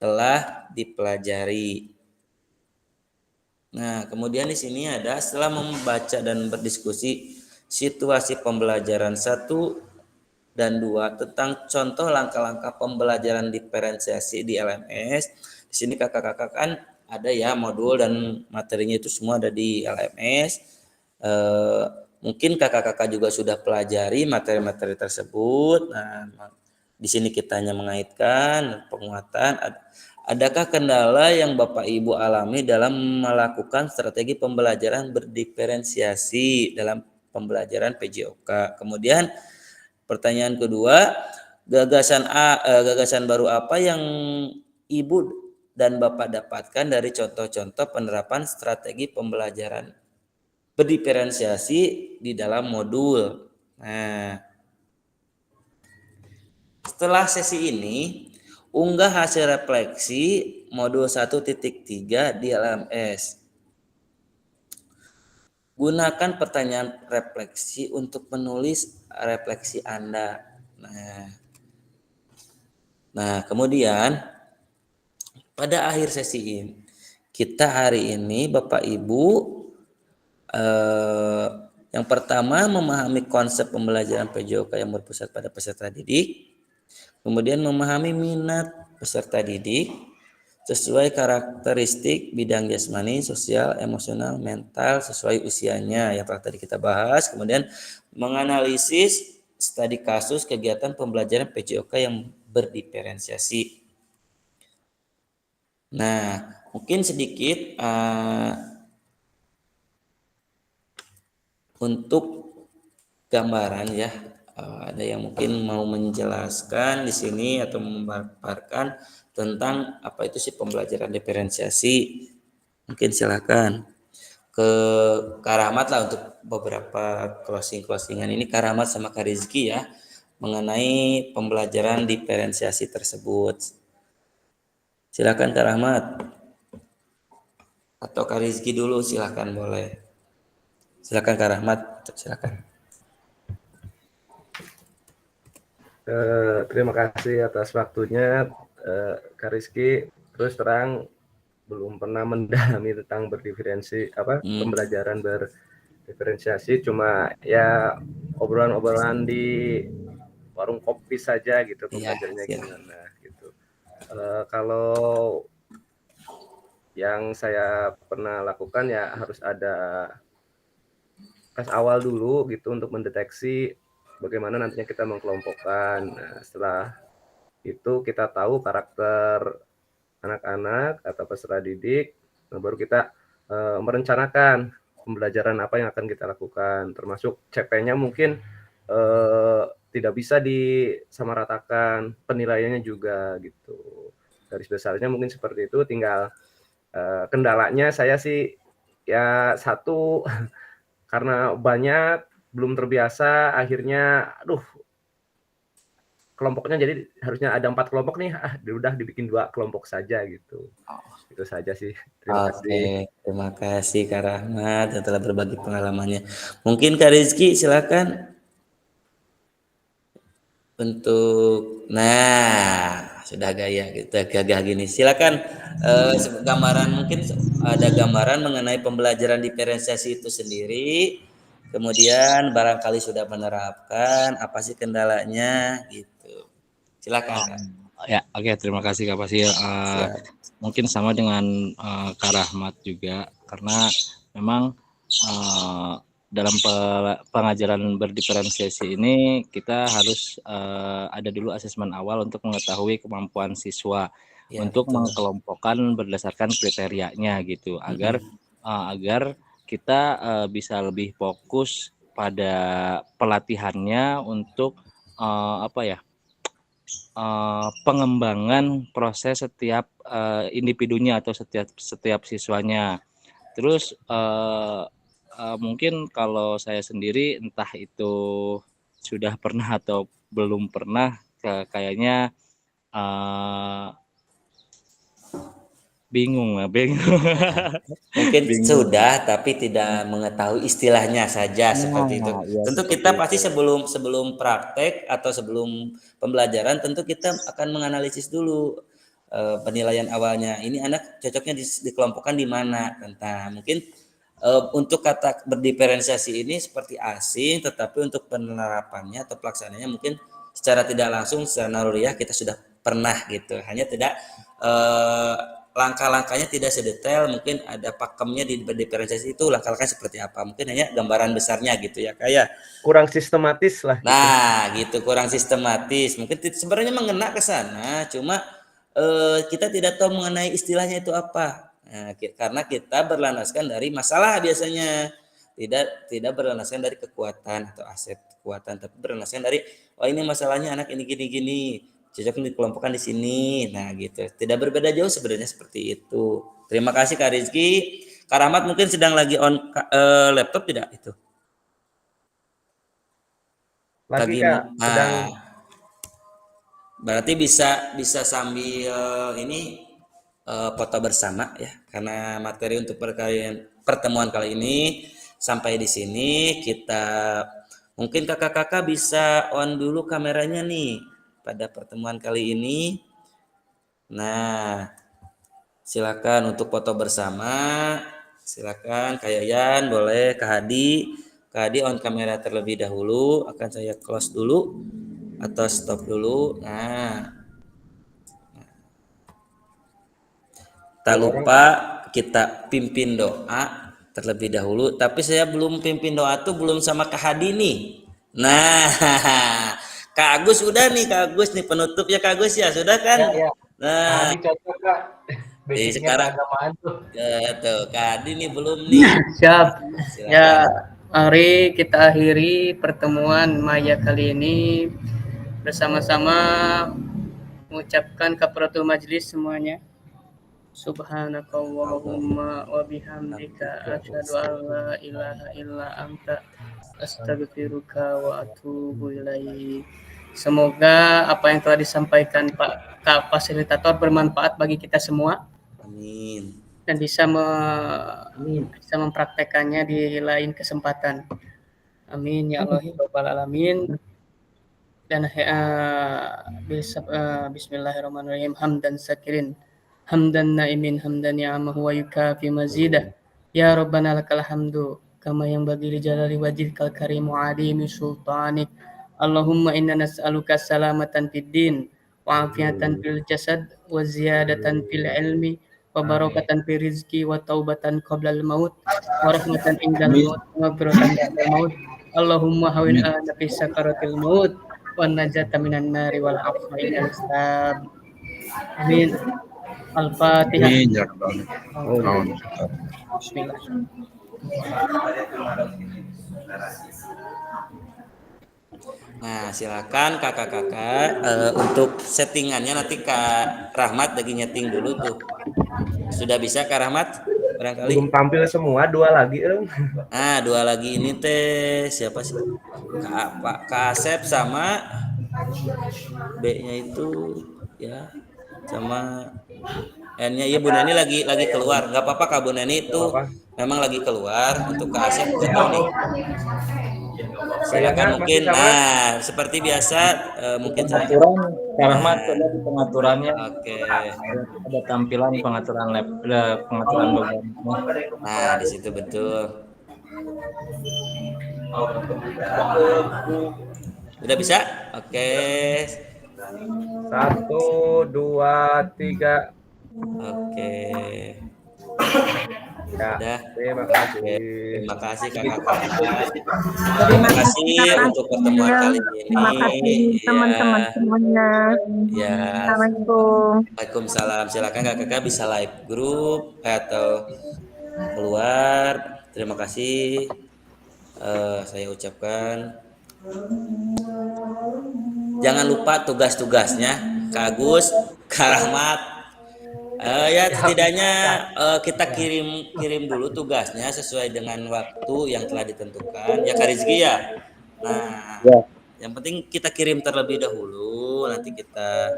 B: telah dipelajari. Nah, kemudian di sini ada setelah membaca dan berdiskusi situasi pembelajaran 1 dan 2 tentang contoh langkah-langkah pembelajaran diferensiasi di LMS. Di sini kakak-kakak kan ada ya modul dan materinya itu semua ada di LMS. Mungkin kakak-kakak juga sudah pelajari materi-materi tersebut. Nah, di sini kita hanya mengaitkan penguatan. Adakah kendala yang Bapak Ibu alami dalam melakukan strategi pembelajaran berdiferensiasi dalam pembelajaran PJOK? Kemudian pertanyaan kedua, gagasan baru apa yang Ibu dan Bapak dapatkan dari contoh-contoh penerapan strategi pembelajaran berdiferensiasi di dalam modul. Nah, setelah sesi ini, unggah hasil refleksi modul 1.3 di LMS. Gunakan pertanyaan refleksi untuk menulis refleksi Anda. Nah, kemudian pada akhir sesi ini, kita hari ini Bapak Ibu yang pertama memahami konsep pembelajaran PJOK yang berpusat pada peserta didik, kemudian memahami minat peserta didik sesuai karakteristik bidang jasmani, sosial, emosional, mental sesuai usianya yang telah tadi kita bahas, kemudian menganalisis studi kasus kegiatan pembelajaran PJOK yang berdiferensiasi. Nah, mungkin sedikit untuk gambaran ya, ada yang mungkin mau menjelaskan di sini atau memaparkan tentang apa itu sih pembelajaran diferensiasi. Mungkin silakan ke Karamat lah untuk beberapa closingan ini, Karamat sama Kak Rizky ya, mengenai pembelajaran diferensiasi tersebut. Silakan Kak Rahmat. Atau Kak Rizky dulu, silakan boleh. Silakan Kak Rahmat, silakan.
K: Terima kasih atas waktunya, Kak Rizky. Terus terang belum pernah mendalami tentang pembelajaran berdiferensiasi, cuma ya obrolan-obrolan di warung kopi saja gitu, pembelajarannya gimana gitu. Kalau yang saya pernah lakukan ya harus ada tes awal dulu gitu untuk mendeteksi bagaimana nantinya kita mengkelompokkan. Nah, setelah itu kita tahu karakter anak-anak atau peserta didik, nah baru kita merencanakan pembelajaran apa yang akan kita lakukan, termasuk CP-nya mungkin tidak bisa disamaratakan, penilaiannya juga gitu. Garis besarnya mungkin seperti itu, tinggal kendalanya saya sih ya satu karena banyak belum terbiasa, akhirnya kelompoknya jadi harusnya ada 4 kelompok nih, udah dibikin 2 kelompok saja gitu. Itu saja sih. Terima kasih.
B: Terima kasih Kak Rahmat yang telah berbagi pengalamannya. Mungkin Kak Rizky silakan untuk sudah gaya gitu, gagah gini. Silakan gambaran, mungkin ada gambaran mengenai pembelajaran diferensiasi itu sendiri. Kemudian barangkali sudah menerapkan, apa sih kendalanya gitu. Silakan Kak.
A: Ya, oke, terima kasih Kak Fasil. Mungkin sama dengan Kak Rahmat juga, karena memang dalam pengajaran berdiferensiasi ini kita harus ada dulu asesmen awal untuk mengetahui kemampuan siswa untuk mengkelompokkan berdasarkan kriterianya gitu, agar kita bisa lebih fokus pada pelatihannya untuk pengembangan proses setiap individunya atau setiap siswanya. Terus mungkin kalau saya sendiri entah itu sudah pernah atau belum pernah, kayaknya bingung.
B: Mungkin sudah tapi tidak mengetahui istilahnya saja seperti itu. Tentu kita pasti sebelum praktek atau sebelum pembelajaran tentu kita akan menganalisis dulu penilaian awalnya. Ini anak cocoknya dikelompokkan di mana. Nah, mungkin untuk kata berdiferensiasi ini seperti asing, tetapi untuk penerapannya atau pelaksanaannya mungkin secara tidak langsung, secara naluriah kita sudah pernah gitu. Hanya tidak langkah-langkahnya tidak sedetail, mungkin ada pakemnya di berdiferensiasi itu langkah-langkah seperti apa, mungkin hanya gambaran besarnya gitu ya, kayak
K: kurang sistematis lah gitu.
B: Nah gitu, kurang sistematis, mungkin sebenarnya mengena ke sana, cuma kita tidak tahu mengenai istilahnya itu apa. Nah, karena kita berlandaskan dari masalah biasanya, tidak berlandaskan dari kekuatan atau aset kekuatan, tapi berlandaskan dari ini masalahnya anak ini gini-gini, cocok dikelompokkan di sini. Nah gitu, tidak berbeda jauh sebenarnya seperti itu. Terima kasih Kak Rizky. Kak Rahmat mungkin sedang lagi on laptop tidak itu?
K: Lagi Kak, sedang.
B: Berarti bisa sambil ini foto bersama ya, karena materi untuk pertemuan kali ini sampai di sini. Kita mungkin kakak-kakak bisa on dulu kameranya nih pada pertemuan kali ini. Nah, silakan untuk foto bersama. Silakan Kak Yayan, boleh Kak Hadi. Kak Hadi on kamera terlebih dahulu. Akan saya close dulu atau stop dulu. Nah, tak lupa kita pimpin doa terlebih dahulu. Tapi saya belum pimpin doa tuh belum sama Kak Hadi nih. Nah, Kak Agus udah nih, Kak Agus nih penutupnya Kak Agus ya, sudah kan?
L: Ya.
B: Nah,
L: Hadi cocok Kak.
B: sekarang
L: keagamaan tuh.
B: Tuh, Kak Hadi nih belum nih.
I: Siap.
B: Silakan.
I: Ya, mari kita akhiri pertemuan Maya kali ini bersama-sama mengucapkan kafaratul majlis semuanya. Subhanakallahumma wa bihamdika asyhadu an la ilaha illa anta astaghfiruka wa atubu ilaik. Semoga apa yang telah disampaikan Pak Kak fasilitator bermanfaat bagi kita semua.
B: Amin.
I: Dan bisa mempraktekannya di lain kesempatan. Amin ya Allah ya Rabbal alamin. Dan bismillahirrahmanirrahim. Hamdan sakirin, hamdan naimin, hamdan ni'amahu wa yukafi mazidah. Ya Rabbana lakal hamdu kama yang bagi li jalali wajhikal karimu adimi sultanik. Allahumma inna nas'aluka salamatan fid din wa afiatan fil jasad wa ziyadatan fil ilmi wa barakatan fil rizki wa taubatan qablal maut wa rahmatan indal maut wa maghfiratan ba'dal maut. Allahumma hawin ala fi sakaratil maut wa najata minan nari wal afwa indal hisab. Amin. Al-Fatihah.
D: Amin ya rabbal alamin.
I: Bismillah.
B: Nah, silakan kakak-kakak untuk settingannya nanti Kak Rahmat lagi nyeting dulu tuh. Sudah bisa Kak Rahmat? Barangkali.
K: Belum tampil semua, 2 lagi.
B: Nah, 2 lagi ini teh siapa sih? Kak Asep sama B-nya itu ya sama N-nya. Iya Bu Neni lagi keluar. Nggak apa-apa Kak Bu Neni itu memang lagi keluar. Untuk Kak Asep betul nih. Silakan mungkin. Nah, seperti biasa mungkin
A: pengaturan Kak Rahmat coba di pengaturannya.
B: Oke.
A: Ada tampilan pengaturan pengaturan logonya.
B: Nah, di situ betul. Udah bisa? Oke.
K: 1, 2, 3.
B: Oke.
K: Ya,
B: Udah.
K: terima kasih.
B: Terima kasih kakak-kakak. Terima kasih untuk pertemuan kali ini.
J: Terima kasih teman-teman semuanya.
B: Ya.
J: Assalamualaikum.
B: Waalaikumsalam. Silakan kakak-kakak bisa live grup atau keluar. Terima kasih. Saya ucapkan. Jangan lupa tugas-tugasnya, Kak Agus, Kak Rahmat. Ya setidaknya kita kirim dulu tugasnya sesuai dengan waktu yang telah ditentukan. Ya Kak Rizky ya. Nah, yang penting kita kirim terlebih dahulu. Nanti kita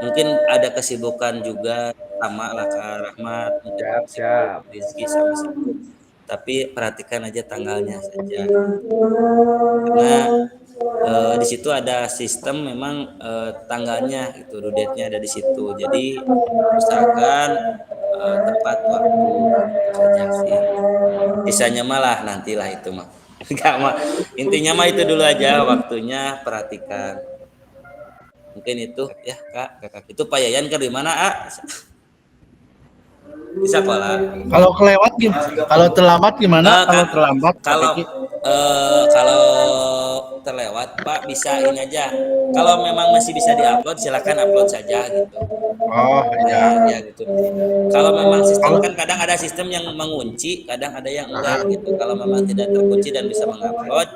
B: mungkin ada kesibukan juga sama lah Kak Rahmat.
K: Siap.
B: Rizky sama sibuk. Tapi perhatikan aja tanggalnya saja. Karena di situ ada sistem memang tanggalnya itu due date-nya ada di situ. Jadi usahakan tepat waktu saja sih. Sisanya malah nantilah itu mah. Enggak mah. Intinya mah itu dulu aja waktunya perhatikan. Mungkin itu ya Kak. Itu Pak Yayan kan di mana, di sekolah.
D: Kalau kelewat gimana? Kalau terlambat gimana? Kalau
B: terlewat Pak bisa ini aja. Kalau memang masih bisa diupload silakan upload saja gitu.
D: Oh iya.
B: Ya gitu. Kalau memang sistem kan kadang ada sistem yang mengunci, kadang ada yang enggak gitu. Kalau memang tidak terkunci dan bisa mengupload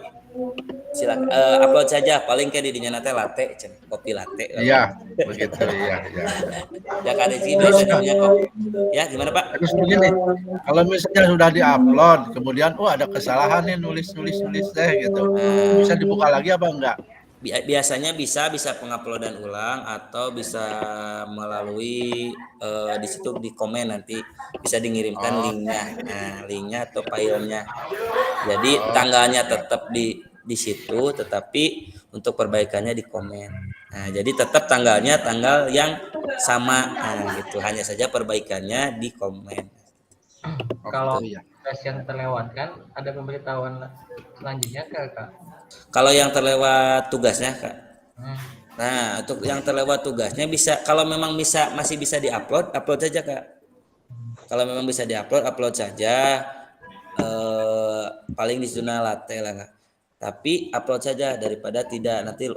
B: silakan upload saja. Paling kayak di dinya nate latte, kopi latte.
D: Iya, begitu iya.
B: Ya kan di biasanya kopi. Ya gimana Pak?
D: Terus begini, kalau misalnya sudah diupload, kemudian ada kesalahan nih nulis deh gitu, bisa dibuka lagi apa enggak?
B: Biasanya bisa penguploadan ulang atau bisa melalui di situ di komen nanti bisa dingirimkan linknya, linknya atau filenya. Jadi tanggalnya tetap di situ, tetapi untuk perbaikannya di komen. Nah, jadi tetap tanggal yang sama, gitu. Hanya saja perbaikannya di komen.
L: Kalau tes yang terlewatkan, ada pemberitahuan selanjutnya Kak?
B: Kalau yang terlewat tugasnya Kak. Nah, untuk yang terlewat tugasnya bisa, kalau memang masih bisa diupload, upload saja Kak. Kalau memang bisa diupload, upload saja. Paling di zona latte lah Kak. Tapi upload saja daripada tidak nanti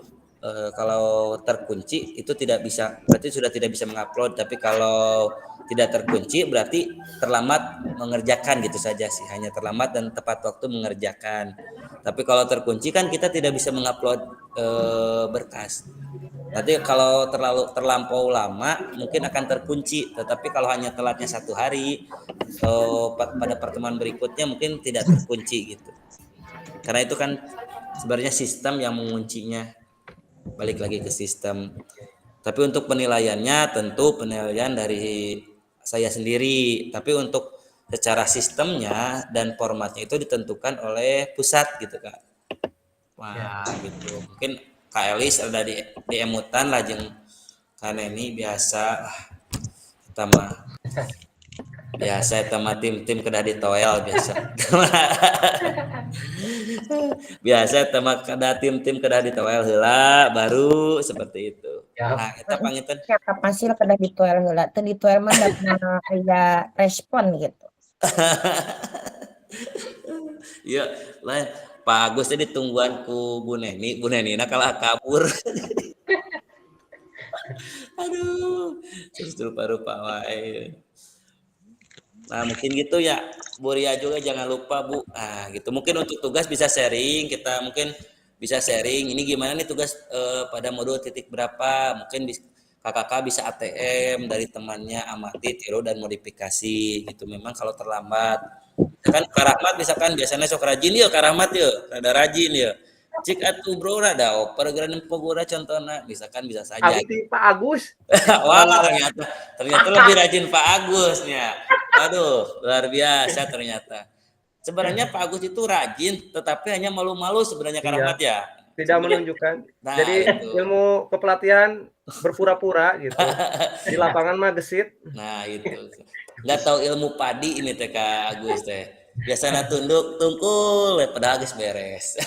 B: kalau terkunci itu tidak bisa, berarti sudah tidak bisa mengupload. Tapi kalau tidak terkunci berarti terlambat mengerjakan gitu saja sih, hanya terlambat dan tepat waktu mengerjakan. Tapi kalau terkunci kan kita tidak bisa mengupload berkas. Nanti kalau terlampau lama mungkin akan terkunci. Tetapi kalau hanya telatnya 1 hari pada pertemuan berikutnya mungkin tidak terkunci gitu. Karena itu kan sebenarnya sistem yang menguncinya. Balik lagi ke sistem. Tapi untuk penilaiannya tentu penilaian dari saya sendiri. Tapi untuk secara sistemnya dan formatnya itu ditentukan oleh pusat gitu Kak. Wah gitu. Mungkin Kak Elis ada di emutan lah jeung Kaneni biasa kita mah biasa sama tim-tim kedah ditoel biasa biasa sama kedah tim-tim kedah ditoel heula baru seperti itu. Nah kita pangitan
J: Kapan sih kedah dituel heula teu dituel mah da aya respon gitu.
B: Iya lain Pak Agus tadi ditungguan ku Bu Neni nah kalah kabur. Aduh justru rupa wae. Nah mungkin gitu ya Bu Ria juga jangan lupa Bu. Nah gitu mungkin untuk tugas bisa sharing, kita mungkin bisa sharing ini gimana nih tugas pada modul titik berapa, mungkin kakak bisa ATM dari temannya, amati, tiru dan modifikasi gitu. Memang kalau terlambat kan Kak Rahmat misalkan biasanya sok rajin ya Kak Rahmat ya, rada rajin ya. Cik atuh bro rada oper geran pogora contohna misalkan bisa saja.
K: Abdi Pak Agus.
B: Wah ternyata lebih rajin Pak Agusnya. Aduh luar biasa ternyata. Sebenarnya Pak Agus itu rajin tetapi hanya malu-malu sebenarnya Kak Rahmat ya.
K: Tidak menunjukkan.
B: Nah,
K: jadi
B: itu.
K: Ilmu kepelatihan berpura-pura gitu. Di lapangan mah gesit.
B: Nah itu. Nggak tahu ilmu padi ini teh Kak Agus teh. Biasanya tunduk tungkul padahal geus beres.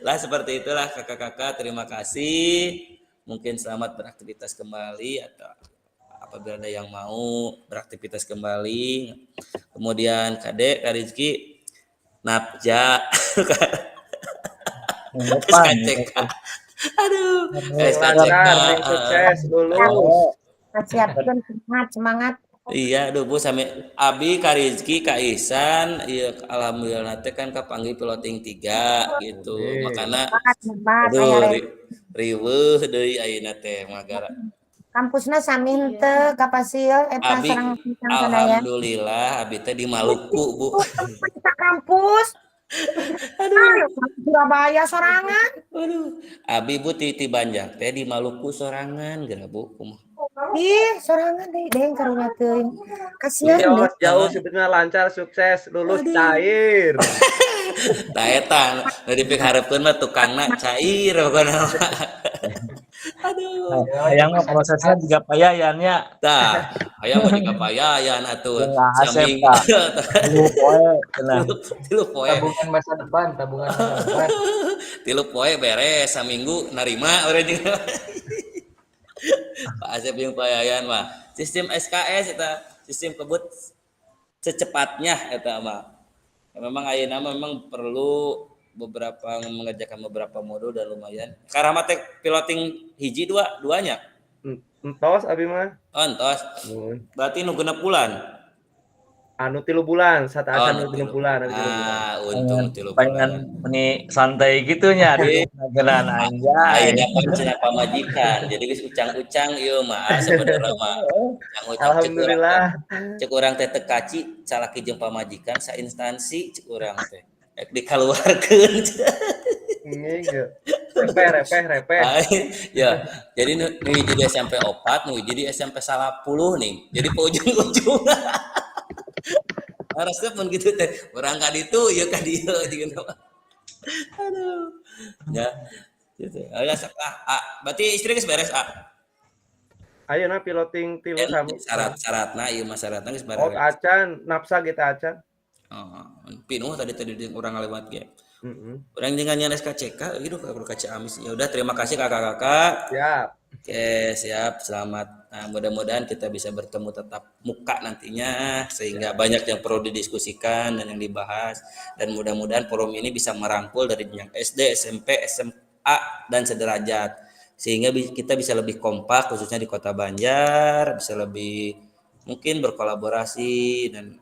B: Lah seperti itulah kakak-kakak, terima kasih. Mungkin selamat beraktivitas kembali atau apabila ada yang mau beraktivitas kembali. Kemudian Kak Rizky Napja SKCK. Aduh, SKCK
K: sukses lulus.
J: Siapkan semangat.
B: Iya, aduh Bu sampai Abi, Kak Rizky, Kak Ihsan, iya alhamdulillah nanti kan kepanggil piloting 3 gitu. Makanya aduh riweuh deui ayeuna teh magara.
J: Kampusna sami henteu ka Pasil eta
B: Abi,
J: sareng
B: alhamdulillah Abi teh di Maluku, Bu.
J: Kampus. Aduh, Surabaya sorangan.
B: Aduh, Abi Bu ti Banjar teh di Maluku sorangan geura Bu.
J: Ih, sorangan deui deung karunya teuing. Kasihan deui.
K: Jauh sebetulnya lancar, sukses, lulus cair.
B: Tah eta nu dipikharepkeun mah tukangna cair pokona. Aduh,
A: hayang mah prosesnya juga payayannya.
B: Tah, hayang mah juga payayan atuh.
A: Saming tilu poe cenah.
B: Tilu poe.
L: Tabungan masa depan.
B: 3 poe beres, saminggu narima urang juga. Pak Asep yang payayan mah sistem SKS eta sistem kebut secepatnya eta mah. Memang ayeuna memang perlu mengerjakan beberapa modul dan lumayan. Karena teh piloting hiji duanya.
K: Entos abi mah.
B: Oh, entos. Berarti nu genep bulan.
K: Anu 3 bulan, sataasan nu 3 bulan.
B: Ah, untung 3 bulan.
A: Pengen meni santai gitu nya di nagelan anjay.
B: Ayeuna pancen pamajikan. Jadi geus ucang-ucang ieu mah sabenerna mah.
K: Alhamdulillah.
B: Cek urang teh teu kaci calaki jeung pamajikan sa instansi cek urang teh. Ek dikaluarkeun.
K: Repeh.
B: Ya, jadi nu hiji di SMP 4, nu hiji di SMP 10 nih. Jadi po ujung-ujung. Harusnya pun gitu teh. Urang ka ditu, ieu ka dieu gitu. Aduh. Ya. Gitu. Aya berarti istri geus beres,
K: Ayeuna piloting 3 sami.
B: Syarat-syaratna ieu mah syaratna geus beres.
K: Oh, acan nafsa kita acan.
B: Oh, pinuh tadi urang ngalewat ge. Urang dengan nyanes SKCK gitu kalau kaca amis. Ya udah terima kasih kakak-kakak.
K: Siap.
B: Oke, siap. Selamat. Nah, mudah-mudahan kita bisa bertemu tetap muka nantinya sehingga banyak yang perlu didiskusikan dan yang dibahas dan mudah-mudahan forum ini bisa merangkul dari yang SD, SMP, SMA dan sederajat sehingga kita bisa lebih kompak khususnya di Kota Banjar, bisa lebih mungkin berkolaborasi dan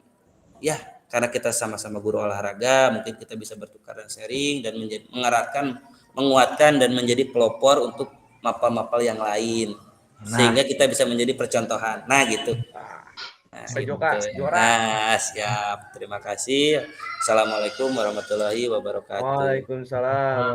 B: ya karena kita sama-sama guru olahraga mungkin kita bisa bertukar dan sharing dan menguatkan dan menjadi pelopor untuk mapal-mapal yang lain sehingga kita bisa menjadi percontohan. Nah gitu. Gitu. Nah siap. Terima kasih. Assalamualaikum warahmatullahi wabarakatuh.
K: Waalaikumsalam.